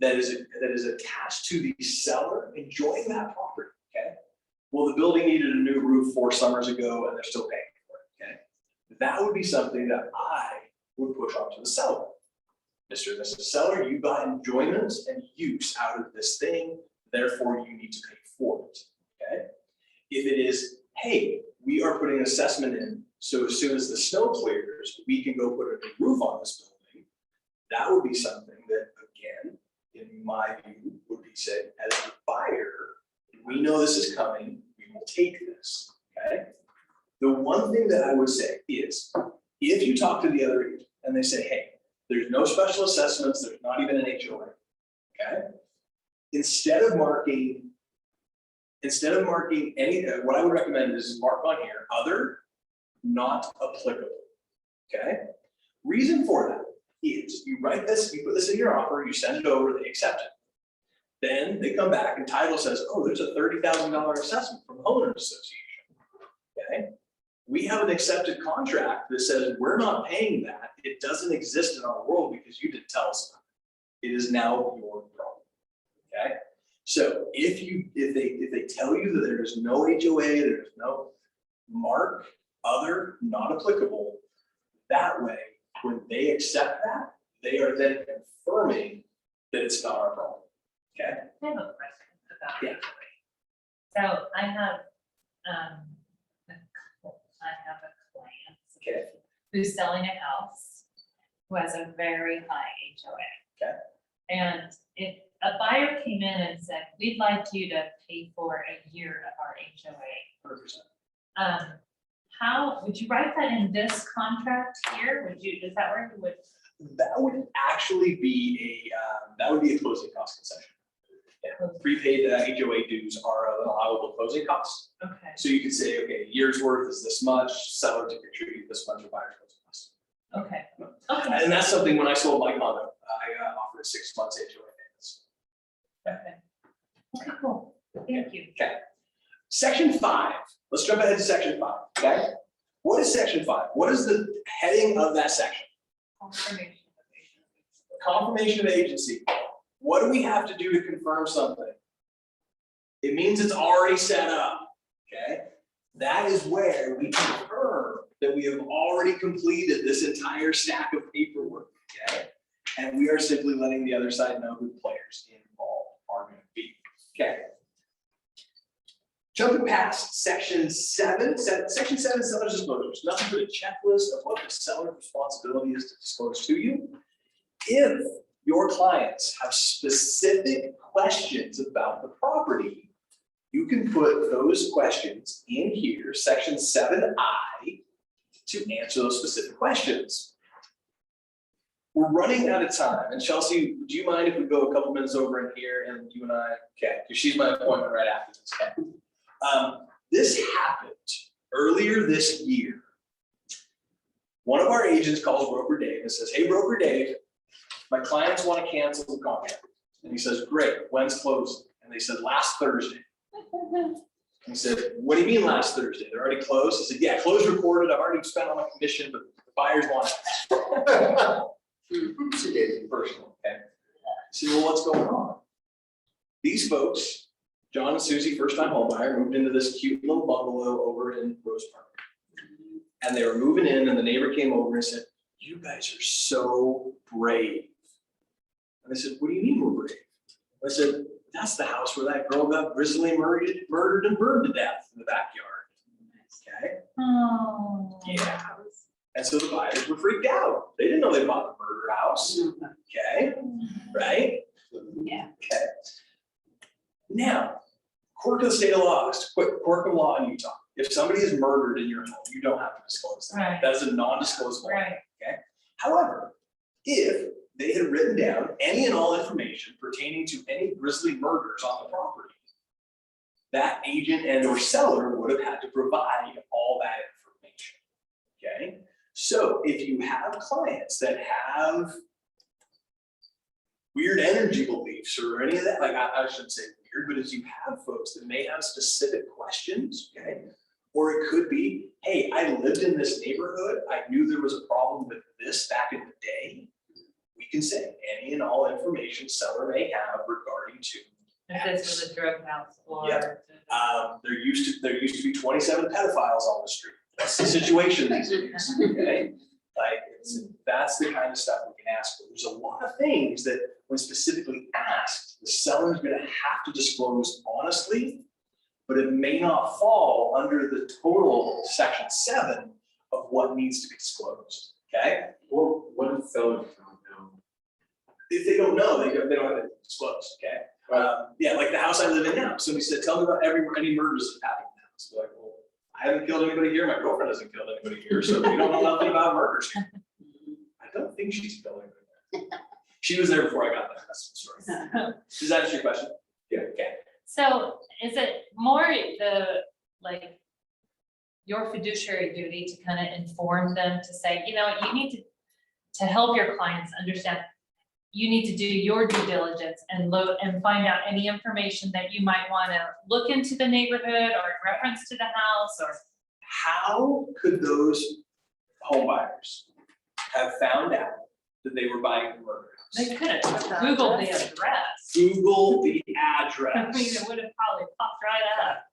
that is attached to the seller enjoying that property, okay? Well, the building needed a new roof 4 summers ago and they're still paying for it, okay? That would be something that I would push onto the seller. Mr. and Mrs. Seller, you got enjoyment and use out of this thing, therefore you need to pay for it, okay? If it is, hey, we are putting an assessment in, so as soon as the snow clears, we can go put a new roof on this building, that would be something that, again, in my view, would be said, as a buyer, we know this is coming, we will take this, okay? The one thing that I would say is, If you talk to the other agent and they say, hey, there's no special assessments, there's not even an HOA, okay? Instead of marking any, what I would recommend is mark on here, other, not applicable, okay? Reason for that is you write this, you put this in your offer, you send it over, they accept it. Then they come back and title says, oh, there's a $30,000 assessment from the homeowners association, okay? We have an accepted contract that says we're not paying that. It doesn't exist in our world because you didn't tell us about it. It is now your problem, okay? So if they tell you that there is no HOA, there's no mark, other, not applicable, that way, when they accept that, they are then confirming that it's not our problem, okay? I have a question about Yeah. HOA. So I have a client. Okay. Who's selling a house, who has a very high HOA. Okay. And if a buyer came in and said, we'd like you to pay for a year of our HOA. 100%. How, would you write that in this contract here? Is that where you would? That would actually be a closing cost concession. Yeah, prepaid HOA dues are an allowable closing cost. Okay, So you could say, okay, a year's worth is this much, seller to contribute this much of buyer's closing cost. okay, okay, And that's something when I sold my condo, I offered 6 months HOA payments. okay. Okay, cool, thank you. Okay. Section 5, let's jump ahead to section 5, okay? What is section 5? What is the heading of that section? Confirmation. Confirmation of agency. What do we have to do to confirm something? It means it's already set up, okay? That is where we confirm that we have already completed this entire stack of paperwork, okay? And we are simply letting the other side know who the players involved are going to be, okay? Jumping past section 7, section 7 is seller's disclosures. Nothing but a checklist of what the seller's responsibility is to disclose to you. If your clients have specific questions about the property, you can put those questions in here, section 7I, to answer those specific questions. We're running out of time. And Chelsea, do you mind if we go a couple minutes over in here and you and I, okay, because she's my appointment right after this, okay? This happened earlier this year. One of our agents calls Broker Dave and says, hey, Broker Dave, my clients want to cancel the contract. And he says, great, when's closing? And they said, last Thursday. He said, what do you mean last Thursday? They're already closed? He said, yeah, close recorded. I've already spent all my commission, but the buyers want it. Oopsie daisy, personal. Okay. So, well, what's going on? These folks, John and Susie, first-time homebuyer, moved into this cute little bungalow over in Rose Park. And they were moving in, and the neighbor came over and said, you guys are so brave. And I said, what do you mean we're brave? I said, that's the house where that girl got grisly murdered and burned to death in the backyard. Okay? Oh. Yeah. And so the buyers were freaked out. They didn't know they bought the murder house. Okay? Right? Yeah. Okay. Now, quirk of the state of law, quirk of law in Utah. If somebody is murdered in your home, you don't have to disclose that. Right. That's a non-disclosable. Right. Okay. However, if they had written down any and all information pertaining to any grisly murders on the property, that agent and or seller would have had to provide all that information. Okay. So if you have clients that have weird energy beliefs or any of that, like I shouldn't say weird, but as you have folks that may have specific questions, okay, or it could be, hey, I lived in this neighborhood, I knew there was a problem with this back in the day. We can say any and all information seller may have regarding to. If this was a drug house or. Yep. There used to be 27 pedophiles on the street. That's the situation these days, okay? Like, that's the kind of stuff we can ask for. There's a lot of things that when specifically asked, the seller is gonna have to disclose honestly, but it may not fall under the total section 7 of what needs to be disclosed, okay? Well, what if sellers don't know? If they don't know, they don't have to disclose, okay? Yeah, like the house I live in now, somebody said, tell me about any murders that happened in the house. They're like, well, I haven't killed anybody here, my girlfriend hasn't killed anybody here, so we don't know nothing about murders. I don't think she's killed anybody. She was there before I got there, that's the story. Does that answer your question? Yeah, okay. So is it more like, your fiduciary duty to kind of inform them to say, you know, you need to help your clients understand, you need to do your due diligence and look and find out any information that you might want to look into the neighborhood or in reference to the house or. How could those home buyers have found out that they were buying a murder house? They could have Googled the address. Google the I address. mean, it would have probably popped right up.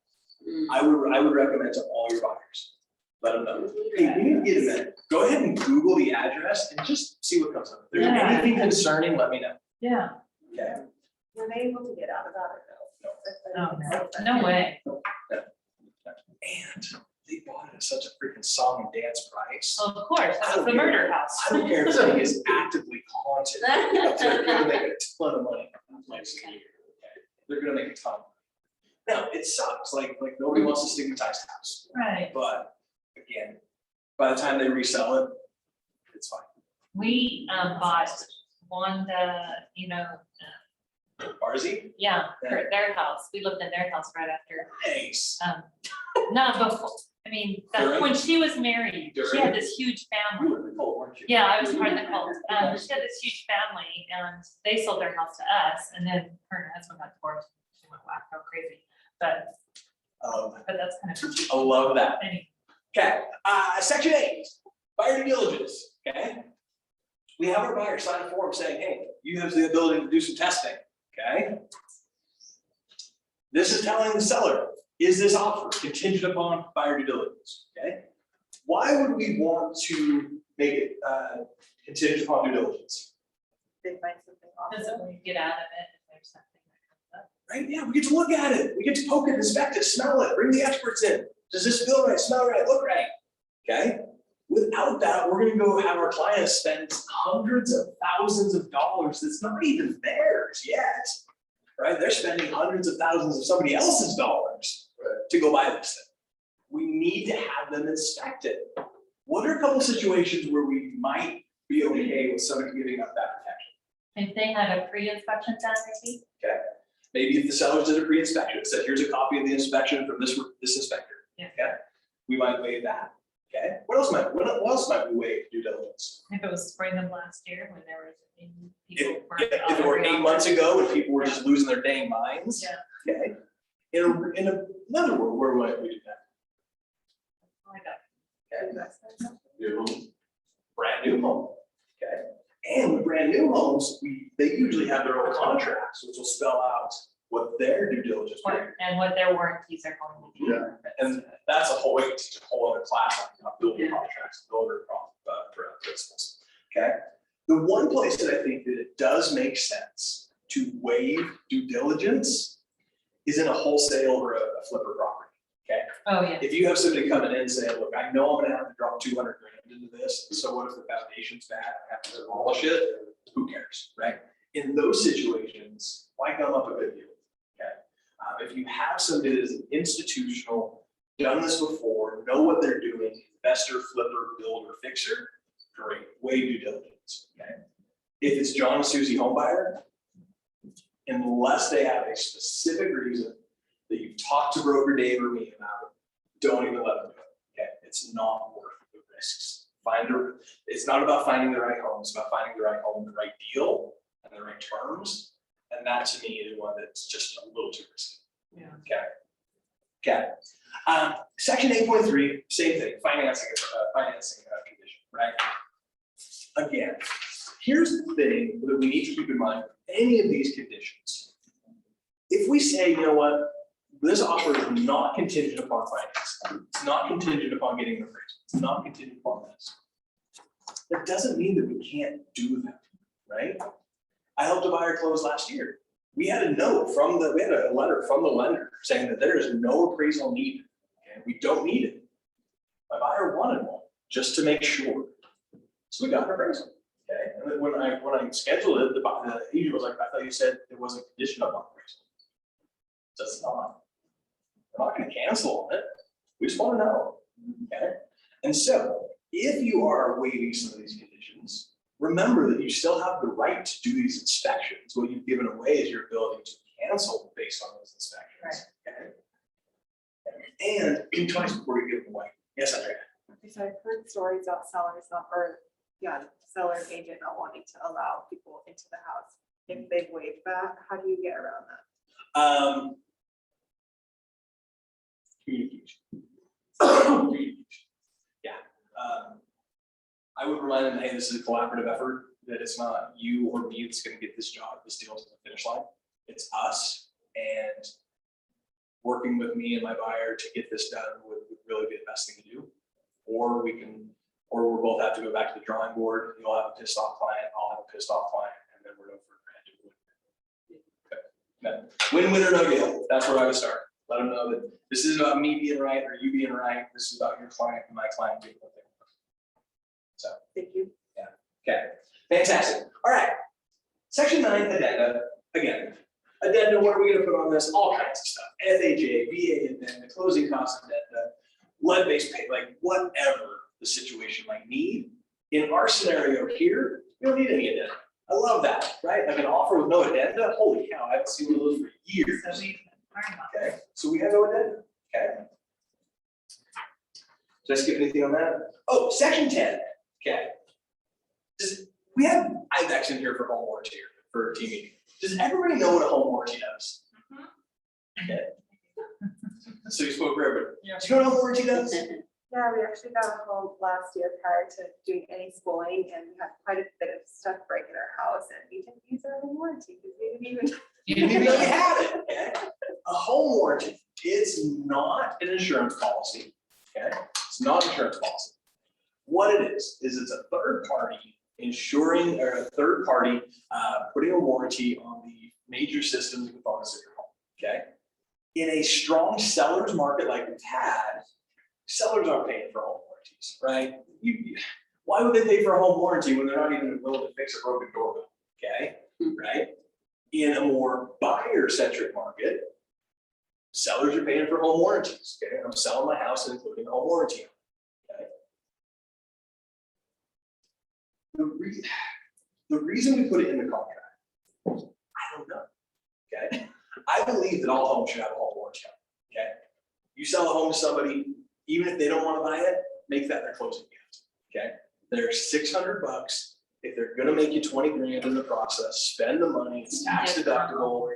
I would recommend to all your buyers, let them know. Hey, we need to get a minute. Go ahead and Google the address and just see what comes up. If there's Yeah. anything concerning, let me know. Yeah. Okay. Were they able to get out of that or no? Oh, no way. And they bought it at such a freaking song and dance price. Well, of course, that was the murder house. I don't care if something is actively haunted. They're gonna make a ton of money. They're gonna make a ton. Now, it sucks, like nobody wants to stigmatize the house, Right. but again, by the time they resell it, it's fine. We bought Wanda, Barzy? yeah, their house. We lived in their house right after. Nice. Not before, I mean, when she was married, she had this huge You family. were the cult, weren't you? Yeah, I was part of the cult. She had this huge family and they sold their house to us and then her and her husband got divorced. She went wacko crazy, but that's kind of. I love that. Anyway. Okay, section 8, buyer due diligence, okay? We have our buyer sign a form saying, hey, you have the ability to do some testing, okay? This is telling the seller, is this offer contingent upon buyer due diligence, okay? Why would we want to make it contingent upon due diligence? They find something Doesn't awesome. we get out of it if there's something that comes up? Right, yeah, we get to look at it, we get to poke it, inspect it, smell it, bring the experts in. Does this feel right, smell right, look right, okay? Without that, we're gonna go have our clients spend hundreds of thousands of dollars that's not even theirs yet, right? They're spending hundreds of thousands of somebody else's dollars to go buy this thing. We need to have them inspect it. What are a couple situations where we might be okay with somebody giving up that protection? If they had a pre-inspection done, maybe? Okay, maybe if the sellers did a pre-inspection, said, here's a copy of the inspection from this inspector. Yeah. Okay, we might waive that. Okay, what else might we waive due diligence? If it was spring of last year when there was. people were If it were 8 months ago and people were just losing their dang minds. Yeah. Okay, in another word, where might we do that? Oh my God. Okay. New home. Brand new home. Okay, and with brand new homes, they usually have their own contracts, which will spell out what their due diligence period. And what their warranties are going to be. Yeah. And that's a whole, we can teach a whole other class on building Yeah. contracts, builder principles. Okay, the one place that I think that it does make sense to waive due diligence is in a wholesale or a flipper property. Okay, Oh, yeah. if you have somebody coming in and saying, look, I know I'm gonna have to drop 200 grand into this, so what if the foundation's bad, I have to demolish it? Who cares, right? In those situations, why gum up a good deal? Okay, if you have somebody that is an institutional, done this before, know what they're doing, investor, flipper, builder, fixer, great, waive due diligence. Okay, if it's John and Susie homebuyer, unless they have a specific reason that you've talked to broker Dave or me about, don't even let them do it. Okay, it's not worth the risks. It's not about finding the right home, it's about finding the right home, the right deal, and the right terms. And that to me is one that's just a little too risky. Yeah. Okay. Section 8.3, same thing, financing condition, right? Again, here's the thing that we need to keep in mind with any of these conditions. If we say, you know what, this offer is not contingent upon financing, it's not contingent upon getting the appraisal, it's not contingent upon this. That doesn't mean that we can't do that, right? I helped a buyer close last year. We had a note we had a letter from the lender saying that there is no appraisal needed, okay? We don't need it. My buyer wanted one, just to make sure. So we got an appraisal, okay? And then when I scheduled it, the agent was like, I thought you said it wasn't conditioned upon appraisal. That's not. We're not gonna cancel on it. We just want to know, okay? And so if you are waiving some of these conditions, remember that you still have the right to do these inspections. What you've given away is your ability to cancel based on those inspections, okay? And in twice before you give them away. Yes, Andrea? So I've heard stories about sellers not, or, yeah, seller agent not wanting to allow people into the house. If they've waived that, how do you get around that? Communication. Communication. Yeah. I would remind them, hey, this is a collaborative effort, that it's not you or me that's gonna get this job, this deal to the finish line. It's us, and working with me and my buyer to get this done would really be the best thing to do. Or we'll both have to go back to the drawing board. You'll have a pissed off client, I'll have a pissed off client, and then we're over grand. Win-win or no deal. That's where I would start. Let them know that this isn't about me being right or you being right. This is about your client and my client doing what they want. So, Thank you. okay, fantastic. All right. Section 9, addenda. Again, addenda, what are we gonna put on this? All kinds of stuff. FHA, VA addenda, closing cost addenda, lead-based pay, like whatever the situation might need. In our scenario here, we don't need any addenda. I love that, right? Like an offer with no addenda, holy cow, I haven't seen one of those for years. So we learn about Okay, so we have no addenda, okay? Did I skip anything on that? Oh, section 10, okay. We have IVEX in here for home warranty here, for team meeting. Does everybody know what a home warranty does? Okay. So you spoke for everybody. Yeah. Do you know what a home warranty does? Yeah, we actually got a home last year prior to doing any schooling, and we had quite a bit of stuff break in our house, and we didn't use our home warranty because we didn't even. You didn't even know you had it, okay? A home warranty, it's not an insurance policy, okay? It's not an insurance policy. What it is it's a third party insuring, or a third party putting a warranty on the major systems and components of your home, okay? In a strong seller's market like we've had, sellers aren't paying for home warranties, right? Why would they pay for a home warranty when they're not even willing to fix a broken doorbell, okay? Right? In a more buyer-centric market, sellers are paying for home warranties, okay? I'm selling my house and including a home warranty, okay? The reason we put it in the contract, I don't know, okay? I believe that all homes should have a home warranty, okay? You sell a home to somebody, even if they don't want to buy it, make that their closing gift, okay? They're $600. If they're gonna make you 20 grand in the process, spend the money, it's tax deductible,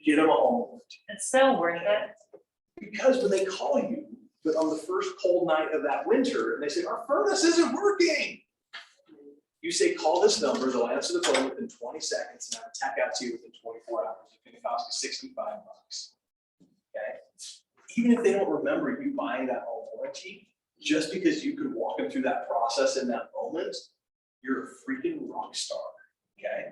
get them a home warranty. It's so worth it. Because when they call you, but on the first cold night of that winter, and they say, our furnace isn't working. You say, call this number, they'll answer the phone within 20 seconds and have a tech out to you within 24 hours. It's gonna cost you $65, okay? Even if they don't remember you buying that home warranty, just because you could walk them through that process in that moment, you're a freaking rock star, okay?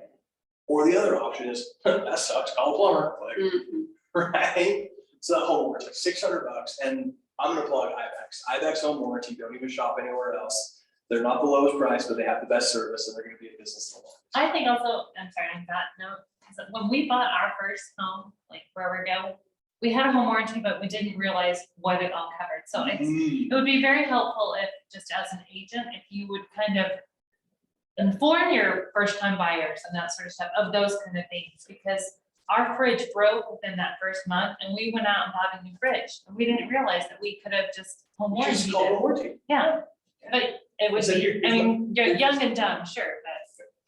Or the other option is, that sucks, call a plumber, like, right? So that home warranty, $600, and I'm gonna plug IVEX. IVEX home warranty, don't even shop anywhere else. They're not the lowest price, but they have the best service, and they're gonna be a business. I think also, I'm sorry, on that note, is that when we bought our first home, like where we go, we had a home warranty, but we didn't realize what it all covered. So it would be very helpful if, just as an agent, if you would kind of inform your first time buyers and that sort of stuff of those kind of things, because our fridge broke within that first month and we went out and bought a new fridge and we didn't realize that we could have just home Just warranted call it. a warranty. Yeah, but it was, So I you're- mean, you're young and dumb, sure,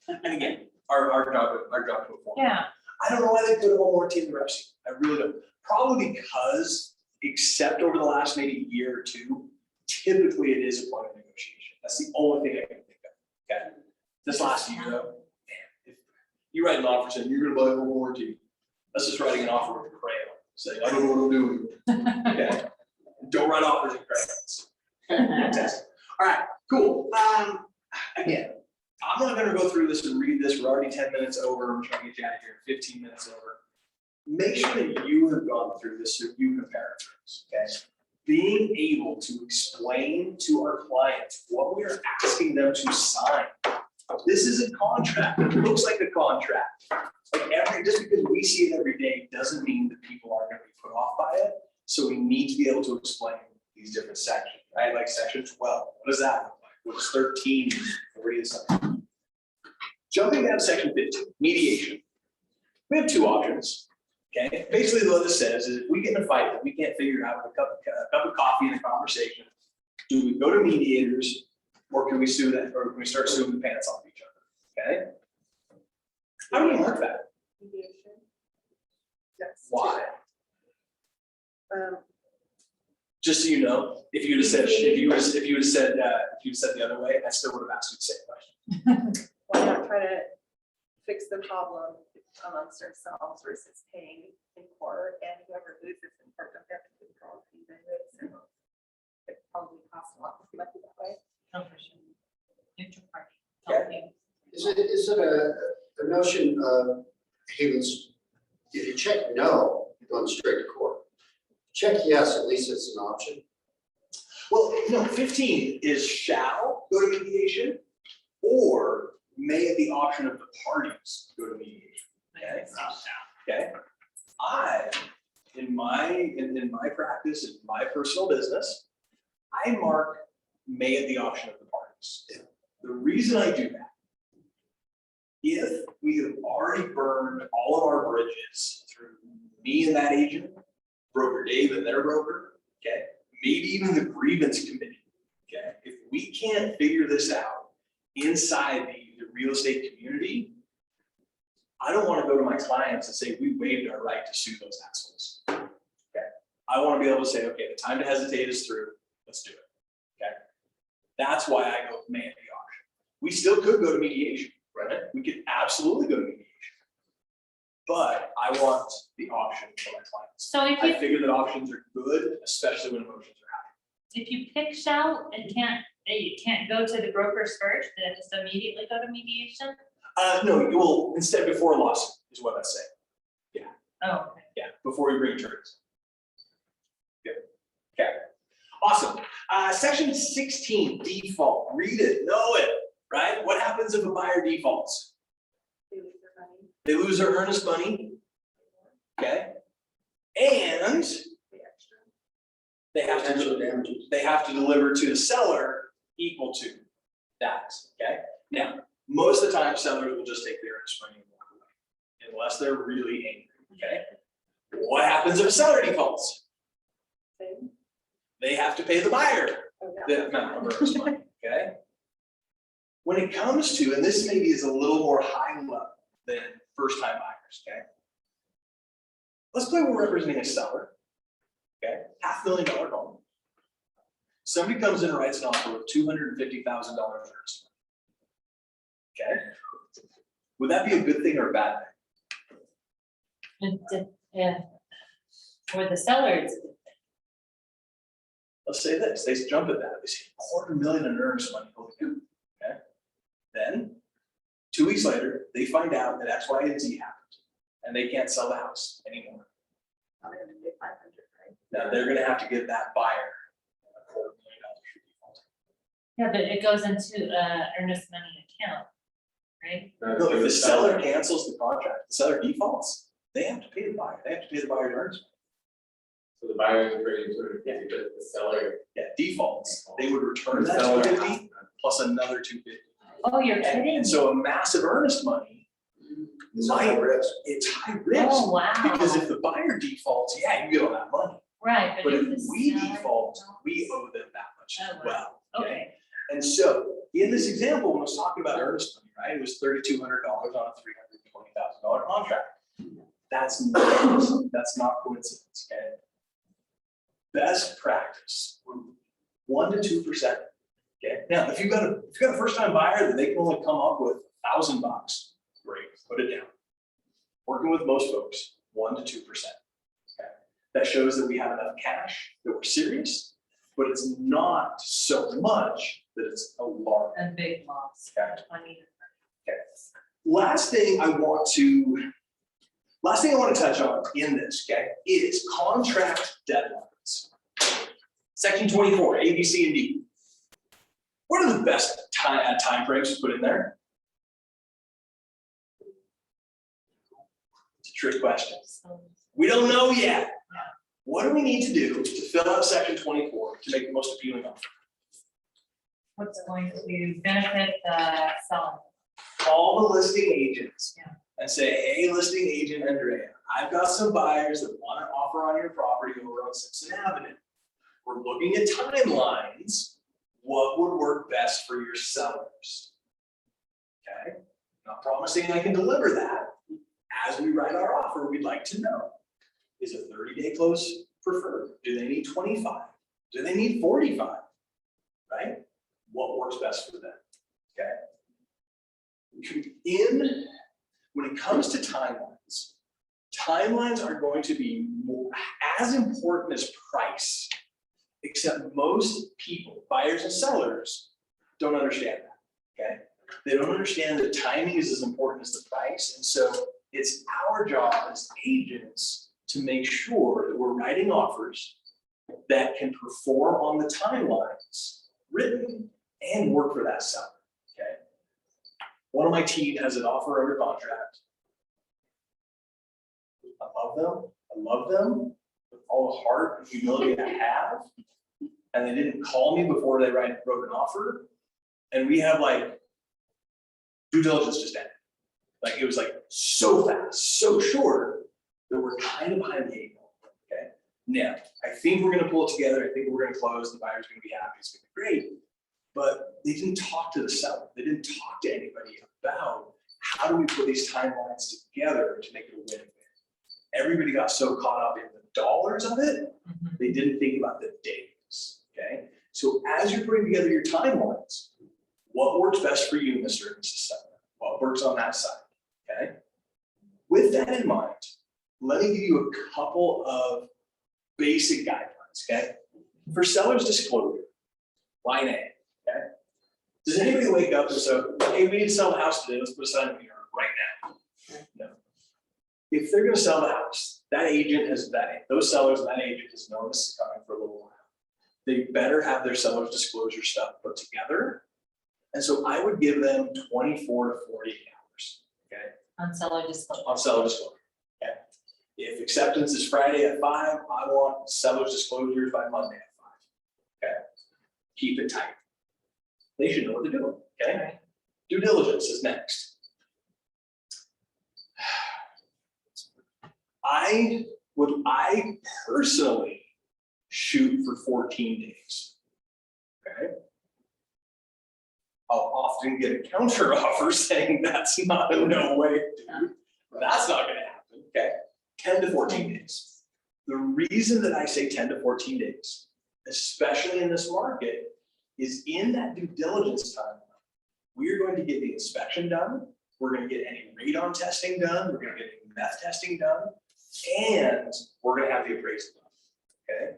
but And again, our job to inform. yeah. I don't know why they put a home warranty in the recipe. I really don't. Probably because, except over the last maybe year or two, typically it is a point of negotiation. That's the only thing I can think of. Okay. This last year though, man, if you write an offer saying you're gonna buy a home warranty, that's just writing an offer with a crayon, saying, I don't know what I'm doing. Okay. Don't write offers in crayons. Fantastic. All right, cool. Again, I'm not gonna go through this and read this. We're already 10 minutes over. I'm trying to get you out of here, 15 minutes over. Make sure that you have gone through this so you compare things, okay? Being able to explain to our clients what we are asking them to sign. This is a contract. It looks like a contract. Like just because we see it every day doesn't mean that people aren't gonna be put off by it. So we need to be able to explain, these different sections, right? Like section 12, what does that look like? What does 13, 40 and something? Jumping down to section 15, mediation. We have two options, okay? Basically what this says is if we get in a fight that we can't figure out with a cup of coffee and a conversation, do we go to mediators or can we sue that, or can we start suing the pants off each other, okay? How do we mark that? Mediation. Yes. Why? Um, Just so you know, if you would have said, if you would have said the other way, I still would have asked you the same question. why not try to fix the problem amongst ourselves versus paying in court, and whoever loses in court, don't have to pay the all fees anyway, so it probably costs a lot more money that way. Oh, for sure. Neutral party. Okay. Is it a notion of, hey, if you check no, you're going straight to court. Check yes, at least it's an option. Well, no, 15 is shall go to mediation or may at the option of the parties go to mediation. Okay. Okay. I, in my practice, in my personal business, I mark may at the option of the parties. Yeah. The reason I do that, if we have already burned all of our bridges through me and that agent, broker Dave and their broker, okay, maybe even the grievance committee, okay, if we can't figure this out inside the real estate community, I don't want to go to my clients and say, we waived our right to sue those assholes. Okay. I want to be able to say, okay, the time to hesitate is through, let's do it. Okay. That's why I go may at the auction. We still could go to mediation, right? We could absolutely go to mediation. But I want the option for my clients. So if I you, figure that options are good, especially when emotions are high. if you pick shall and you can't go to the brokers first, then just immediately go to mediation? No, you will instead before a lawsuit is what I say. Oh, okay. Yeah, before you bring attorneys. Good. Okay. Awesome. Section 16, default. Read it, know it, right? What happens if a buyer defaults? They lose their money, They lose their earnest money. Okay. And pay extra. Potential damages. they have to deliver to the seller equal to that. Okay. Now, most of the time, sellers will just take their earnest money and walk away, unless they're really angry. Okay. What happens if a seller defaults? Same. They have to pay the buyer Oh, yeah. the amount of earnest money. Okay. When it comes to, and this maybe is a little more high level than first time buyers. Okay. Let's play we're representing a seller. Okay. $500,000 home. Somebody comes in and writes an offer with $250,000 earnest money. Okay. Would that be a good thing or a bad thing? Yeah. For the sellers, Let's say this, they jump at that, they say $250,000 in earnest money, okay? Then, 2 weeks later, they find out that X, Y, and Z happened, and they can't sell the house anymore. I'm gonna pay 500, right? Now, they're gonna have to give that buyer $250,000 for default. yeah, but it goes into earnest money account, right? No, if the seller cancels the contract, the seller defaults, they have to pay the buyer, they have to pay the buyer's earnest money. So the buyer is bringing 250, but the seller. Yeah, defaults, they would return that Seller. 250 plus another 250. Oh, you're kidding? And so a massive earnest money, It's a high risk. it's high risk. Oh, wow. Because if the buyer defaults, yeah, you get all that money. Right, But if the we seller default, defaults- we owe them that much as Oh, wow. well. Okay, And so in this example, when I was talking about earnest money, right, it was $3,200 on a $320,000 contract. That's not coincidence, okay? Best practice, 1 to 2%. Okay, now if you've got a first time buyer that they can only come up with $1,000, great, put it down. Working with most folks, 1 to 2%. Okay, that shows that we have enough cash, that we're serious, but it's not so much that it's a large. a big loss. Okay. Money. Okay. Last thing I want to touch on in this, okay, is contract deadlines. Section 24, A, B, C, and D. What are the best time frames to put in there? It's a trick question. We don't know yet. What do we need to do to fill out section 24 to make the most appealing offer? What's going to benefit the seller? Call the listing agents. Yeah. And say, hey, listing agent Andrea, I've got some buyers that want to offer on your property over on Simpson Avenue. We're looking at timelines. What would work best for your sellers? Okay, not promising I can deliver that. As we write our offer, we'd like to know, is a 30-day close preferred? Do they need 25? Do they need 45? Right? What works best for them? Okay. When it comes to timelines, timelines are going to be as important as price, except most people, buyers and sellers, don't understand that, okay? They don't understand that timing is as important as the price, and so it's our job as agents to make sure that we're writing offers that can perform on the timelines written and work for that seller, okay? One of my team has an offer under contract. I love them with all the heart and humility I have. And they didn't call me before they wrote an offer. And we have like due diligence just ended. Like it was like so fast, so short that we're kind of behind the eight ball, okay? Now, I think we're gonna pull it together. I think we're gonna close. The buyer's gonna be happy. It's gonna be great. But they didn't talk to the seller. They didn't talk to anybody about how do we put these timelines together to make it a win-win. Everybody got so caught up in the dollars of it, they didn't think about the days, okay? So as you're putting together your timelines, what works best for you, Mr. and Mrs. Seller? What works on that side, okay? With that in mind, let me give you a couple of basic guidelines, okay? For seller's disclosure, line A, okay? Does anybody wake up and say, hey, we need to sell the house today, let's put a sign up here right now? No. If they're gonna sell the house, that agent has those sellers and that agent has known this is coming for a little while. They better have their seller's disclosure stuff put together. And so I would give them 24 to 48 hours, okay? On seller disclosure. On seller disclosure, okay? If acceptance is Friday at 5, I want seller's disclosures by Monday at 5, okay? Keep it tight. They should know what they're doing, okay? Right. Due diligence is next. I personally shoot for 14 days, okay? I'll often get a counter offer saying that's not a no way, dude. That's not gonna happen, okay? 10 to 14 days. The reason that I say 10 to 14 days, especially in this market, is in that due diligence timeline, we're going to get the inspection done, we're gonna get any radon testing done, we're gonna get any meth testing done, and we're gonna have the appraisal done, okay?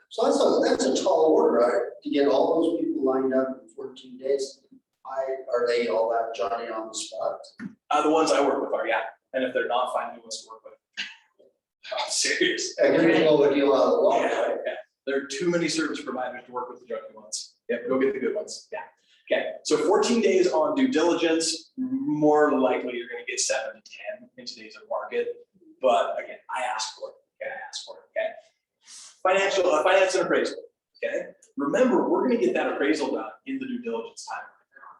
So that's a tall order, right? To get all those people lined up in 14 days. Are they all that Johnny on the spot? The ones I work with are, yeah, and if they're not, find new ones to work with. I'm serious. And you're gonna go with you on the long, Yeah, right? yeah. There are too many service providers to work with the junky ones. Yep, go get the good ones, yeah. Okay, so 14 days on due diligence, more likely you're gonna get 7 to 10 in today's market. But again, I asked for it, okay, I asked for it, okay? Finance and appraisal, okay? Remember, we're gonna get that appraisal done in the due diligence time,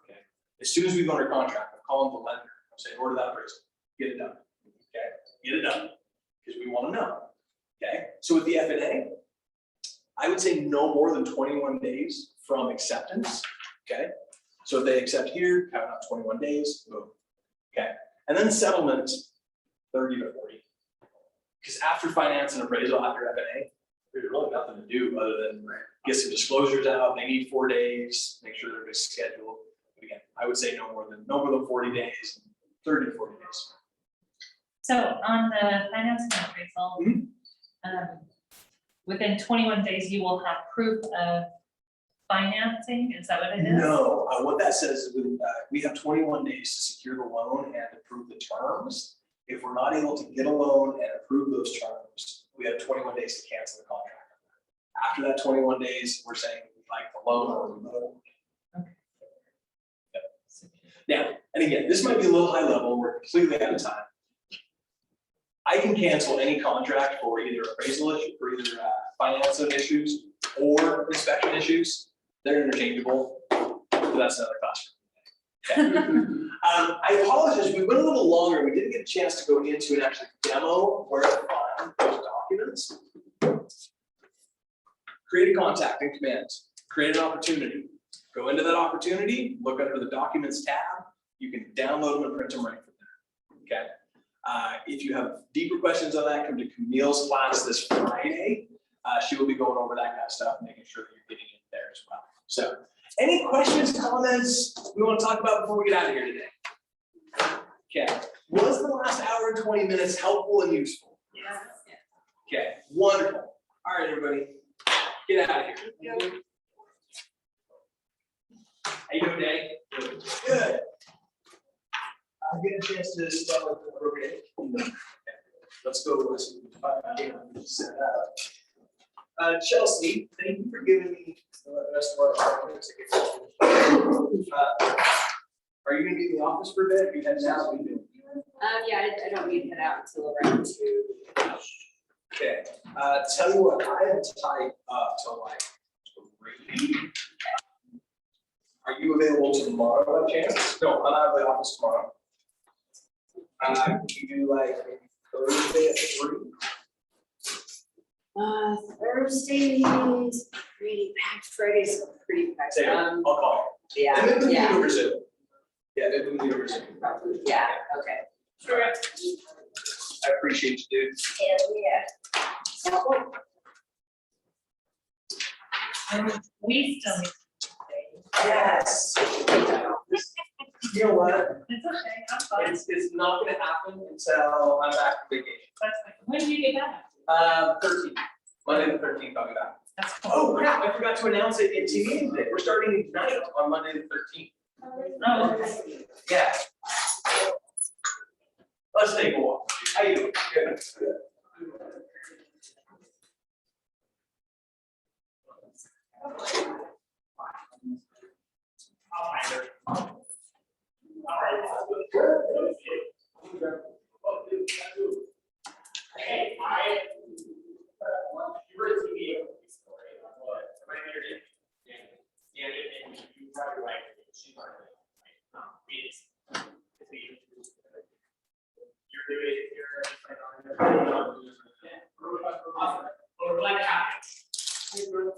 okay? As soon as we go under contract, I'm calling the lender, I'm saying, order that appraisal, get it done, okay? Get it done, because we wanna know, okay? So with the F&A, I would say no more than 21 days from acceptance, okay? So if they accept here, count out 21 days, boom, okay? And then settlement, 30 to 40. Because after finance and appraisal, after F&A, there's really nothing to do other than get some disclosures out. They need 4 days, make sure they're scheduled. But again, I would say no more than 40 days, 30 to 40 days. So on the finance and appraisal, within 21 days, you will have proof of financing, is that what it is? No, what that says is we have 21 days to secure the loan and approve the terms. If we're not able to get a loan and approve those terms, we have 21 days to cancel the contract. After that 21 days, we're saying we like the loan or we don't. Okay. Yep. Now, and again, this might be a little high level, we're completely out of time. I can cancel any contract for either appraisal issue, for either finance issues or inspection issues. They're interchangeable, but that's another cost. Okay. I apologize, we went a little longer. We didn't get a chance to go into and actually demo where to find those documents. Create a contact in commands, create an opportunity. Go into that opportunity, look under the documents tab. You can download them and print them right from there. Okay. If you have deeper questions on that, come to Camille's class this Friday. She will be going over that kind of stuff, making sure that you're getting in there as well. So, any questions, comments we want to talk about before we get out of here today? Okay. Was the last hour and 20 minutes helpful and useful? Yes. Okay. Wonderful. All right, everybody, get out of here. How you doing, Danny? Good. I'm getting a chance to start with the brokerage. Let's go. Chelsea, thank you for giving me the rest of our documents. Are you going to be in the office for a bit? Are you heading out? Yeah, I don't need to head out until around 2. Okay. Tell you what, I am tied up till like 3. Are you available tomorrow by chance? No, I'm out of the office tomorrow. Can you do like maybe Thursday at 3? Thursday's pretty packed, Friday's pretty packed. Say, I'll call you. Yeah, And then we can yeah, do over Zoom. Yeah, then we can do over Zoom. yeah, okay. Sure. I appreciate you, dude. We still need. Yes. You know what? It's okay, I'm fine. It's not gonna happen until I'm back from vacation. That's fine. When do you get back? 13th, Monday the 13th, I'll be back. That's cool. Oh crap, I forgot to announce it in team meeting today. We're starting tonight on Monday the 13th. Oh, okay. Yeah. Let's take a walk. How you doing? Good. Hey, you were to me a story, my married, and you probably right, she's right, you're doing it here. Awesome. Well, we're glad to have you.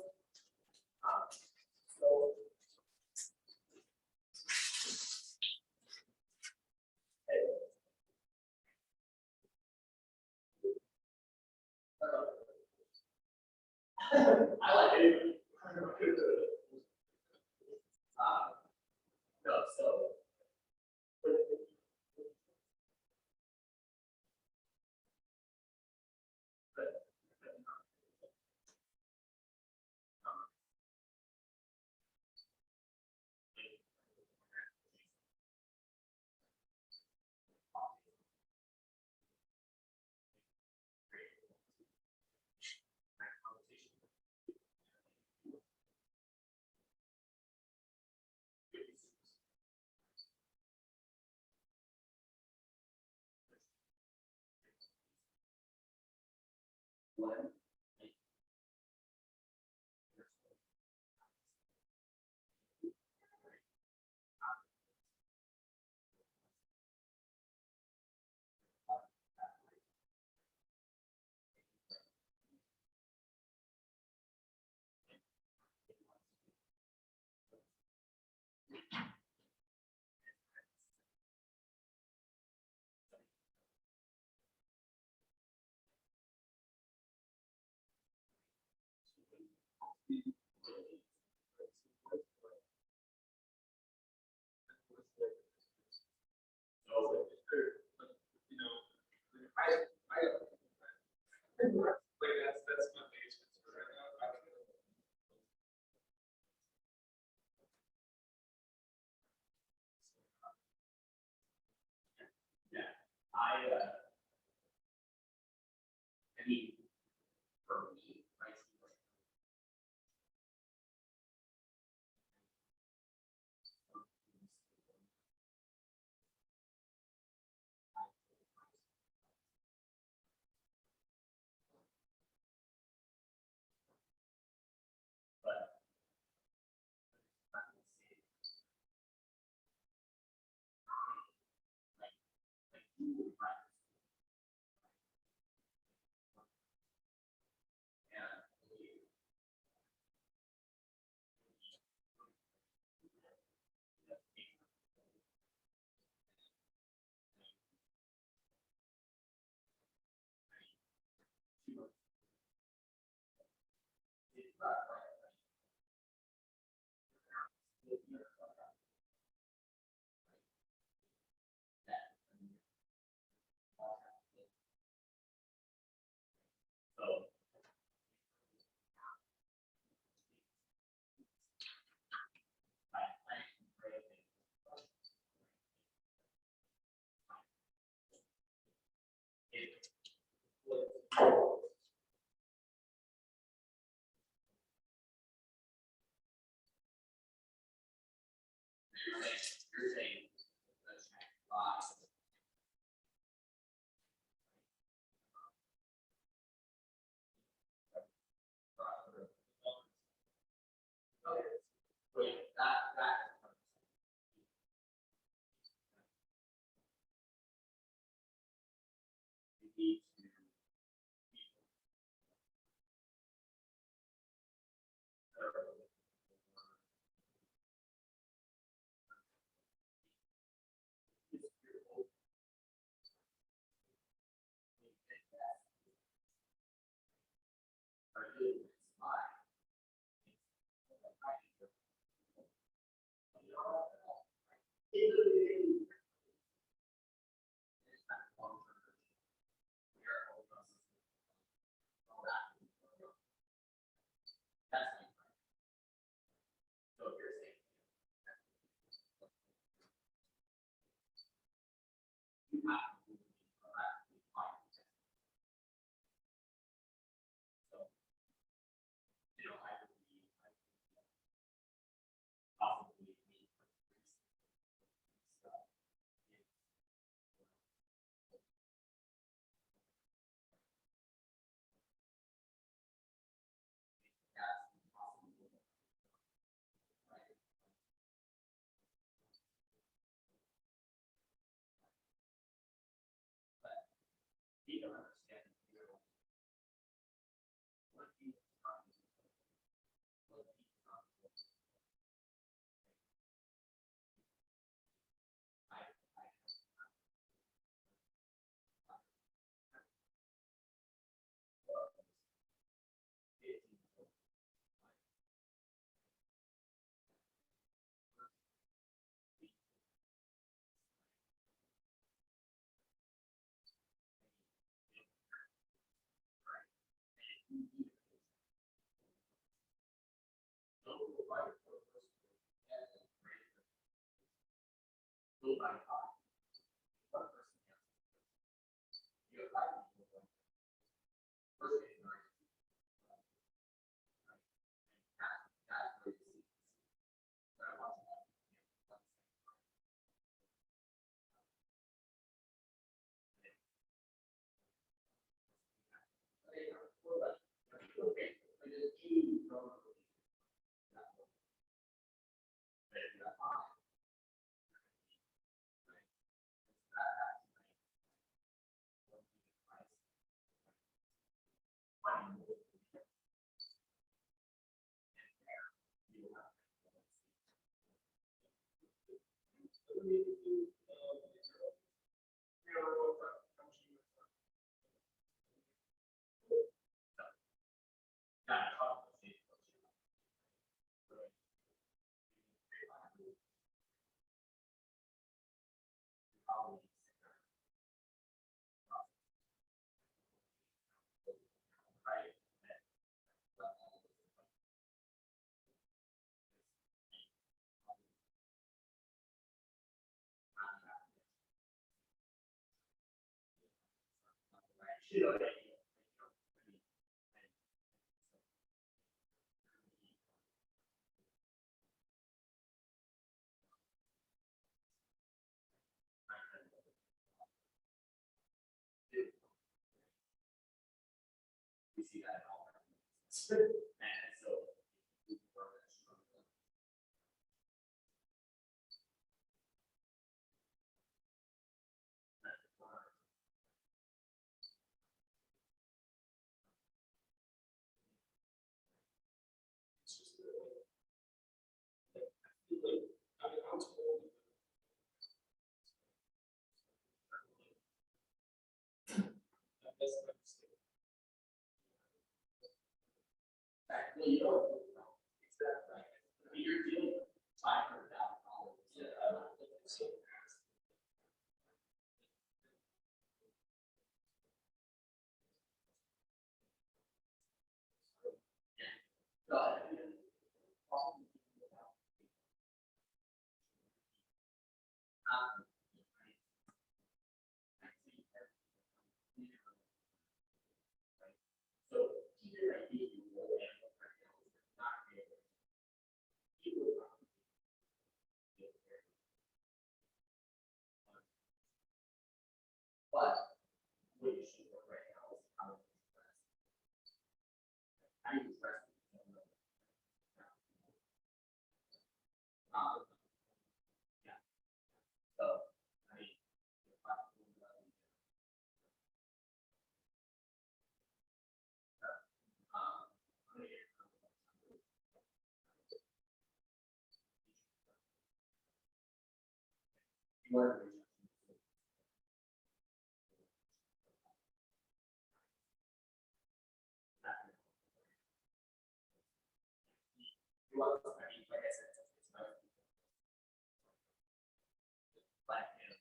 So. I like it. No, so. That's my biggest concern right now. I mean, for me, You're saying, that's right. Okay, so that. We need to. We see that in all. And so. It's just I feel like I was told. That's the mistake. Well, you know, it's that, right? You're dealing with $500,000. Yeah. We want, I mean, like I said, it's not. But, you know,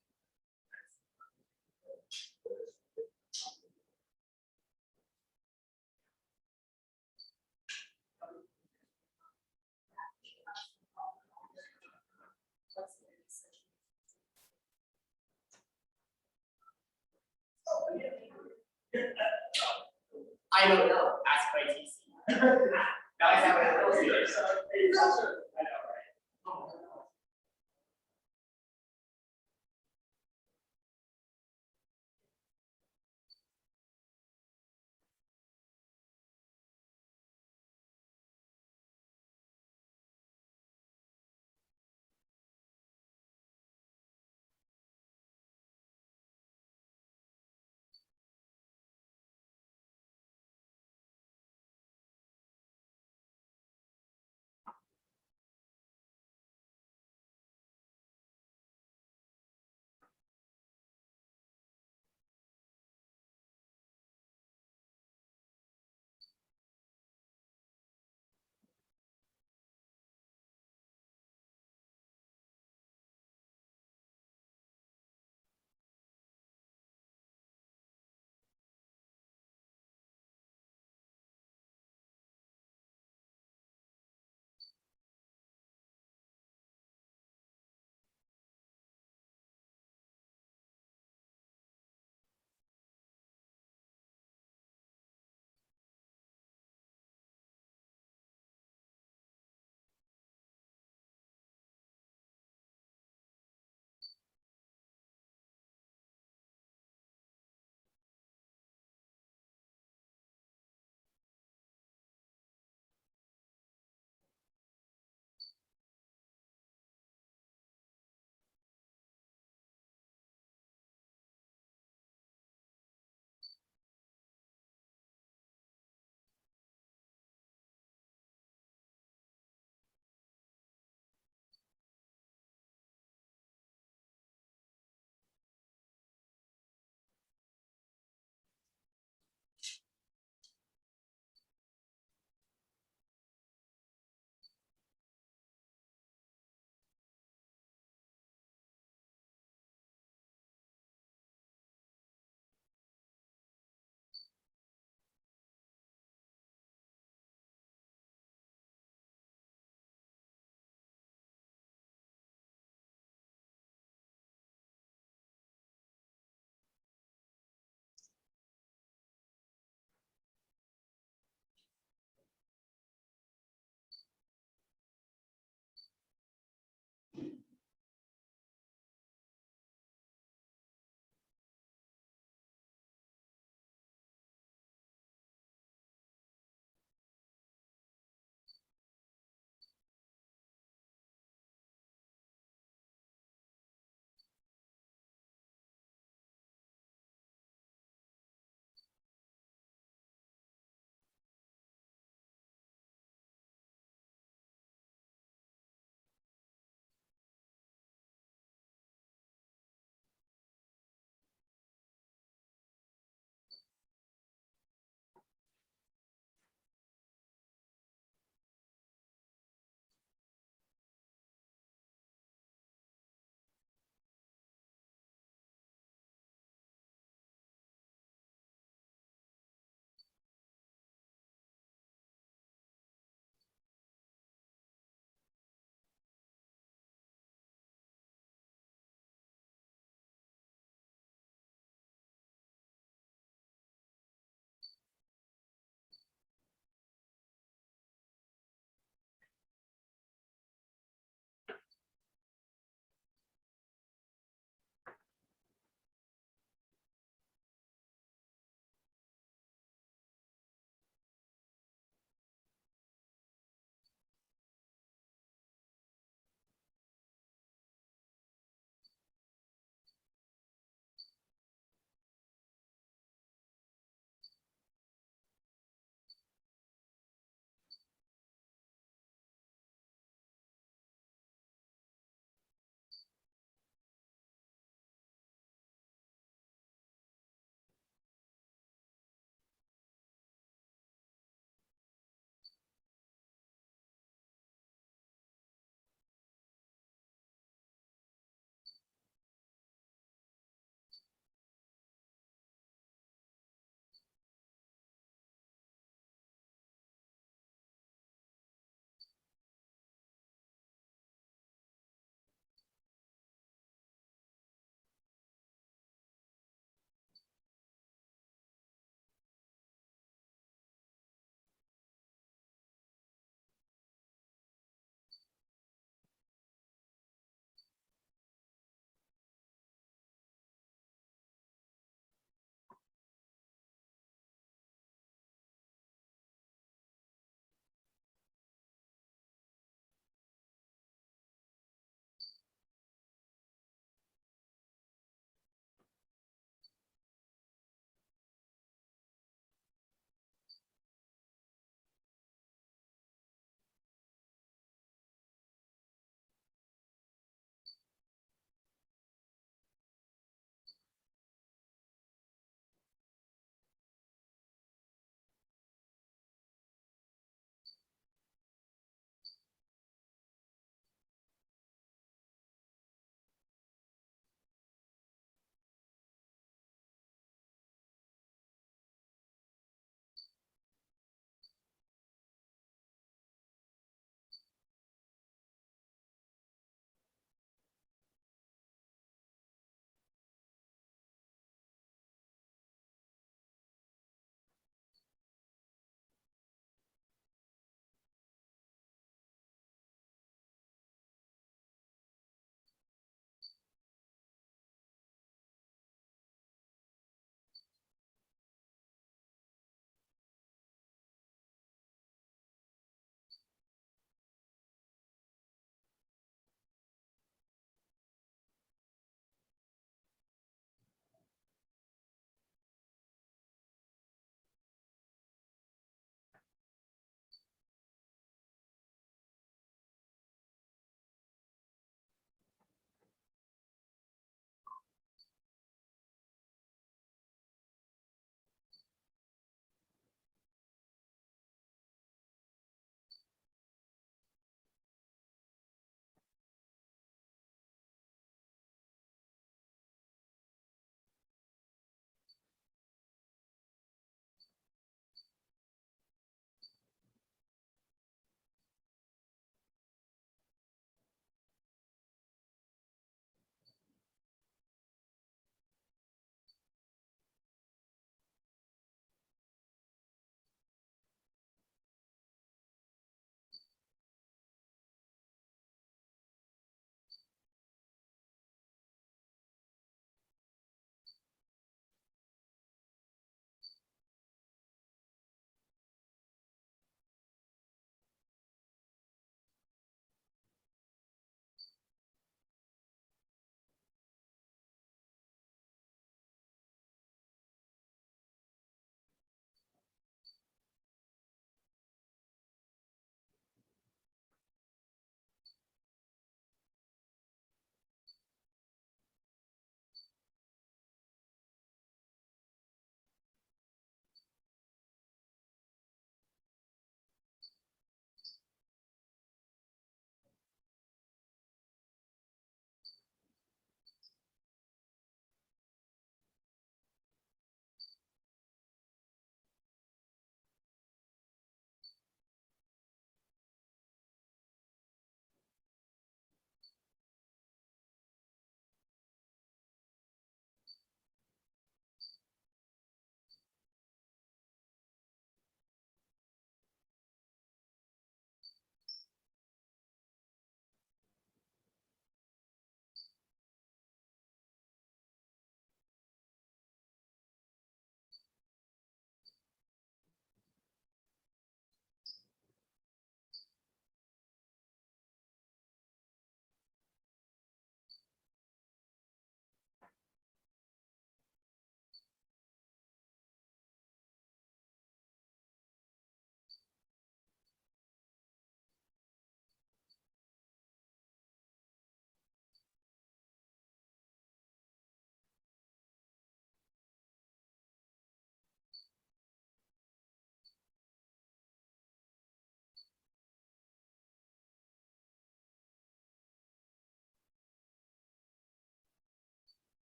I don't know, ask my TC. That's how it goes.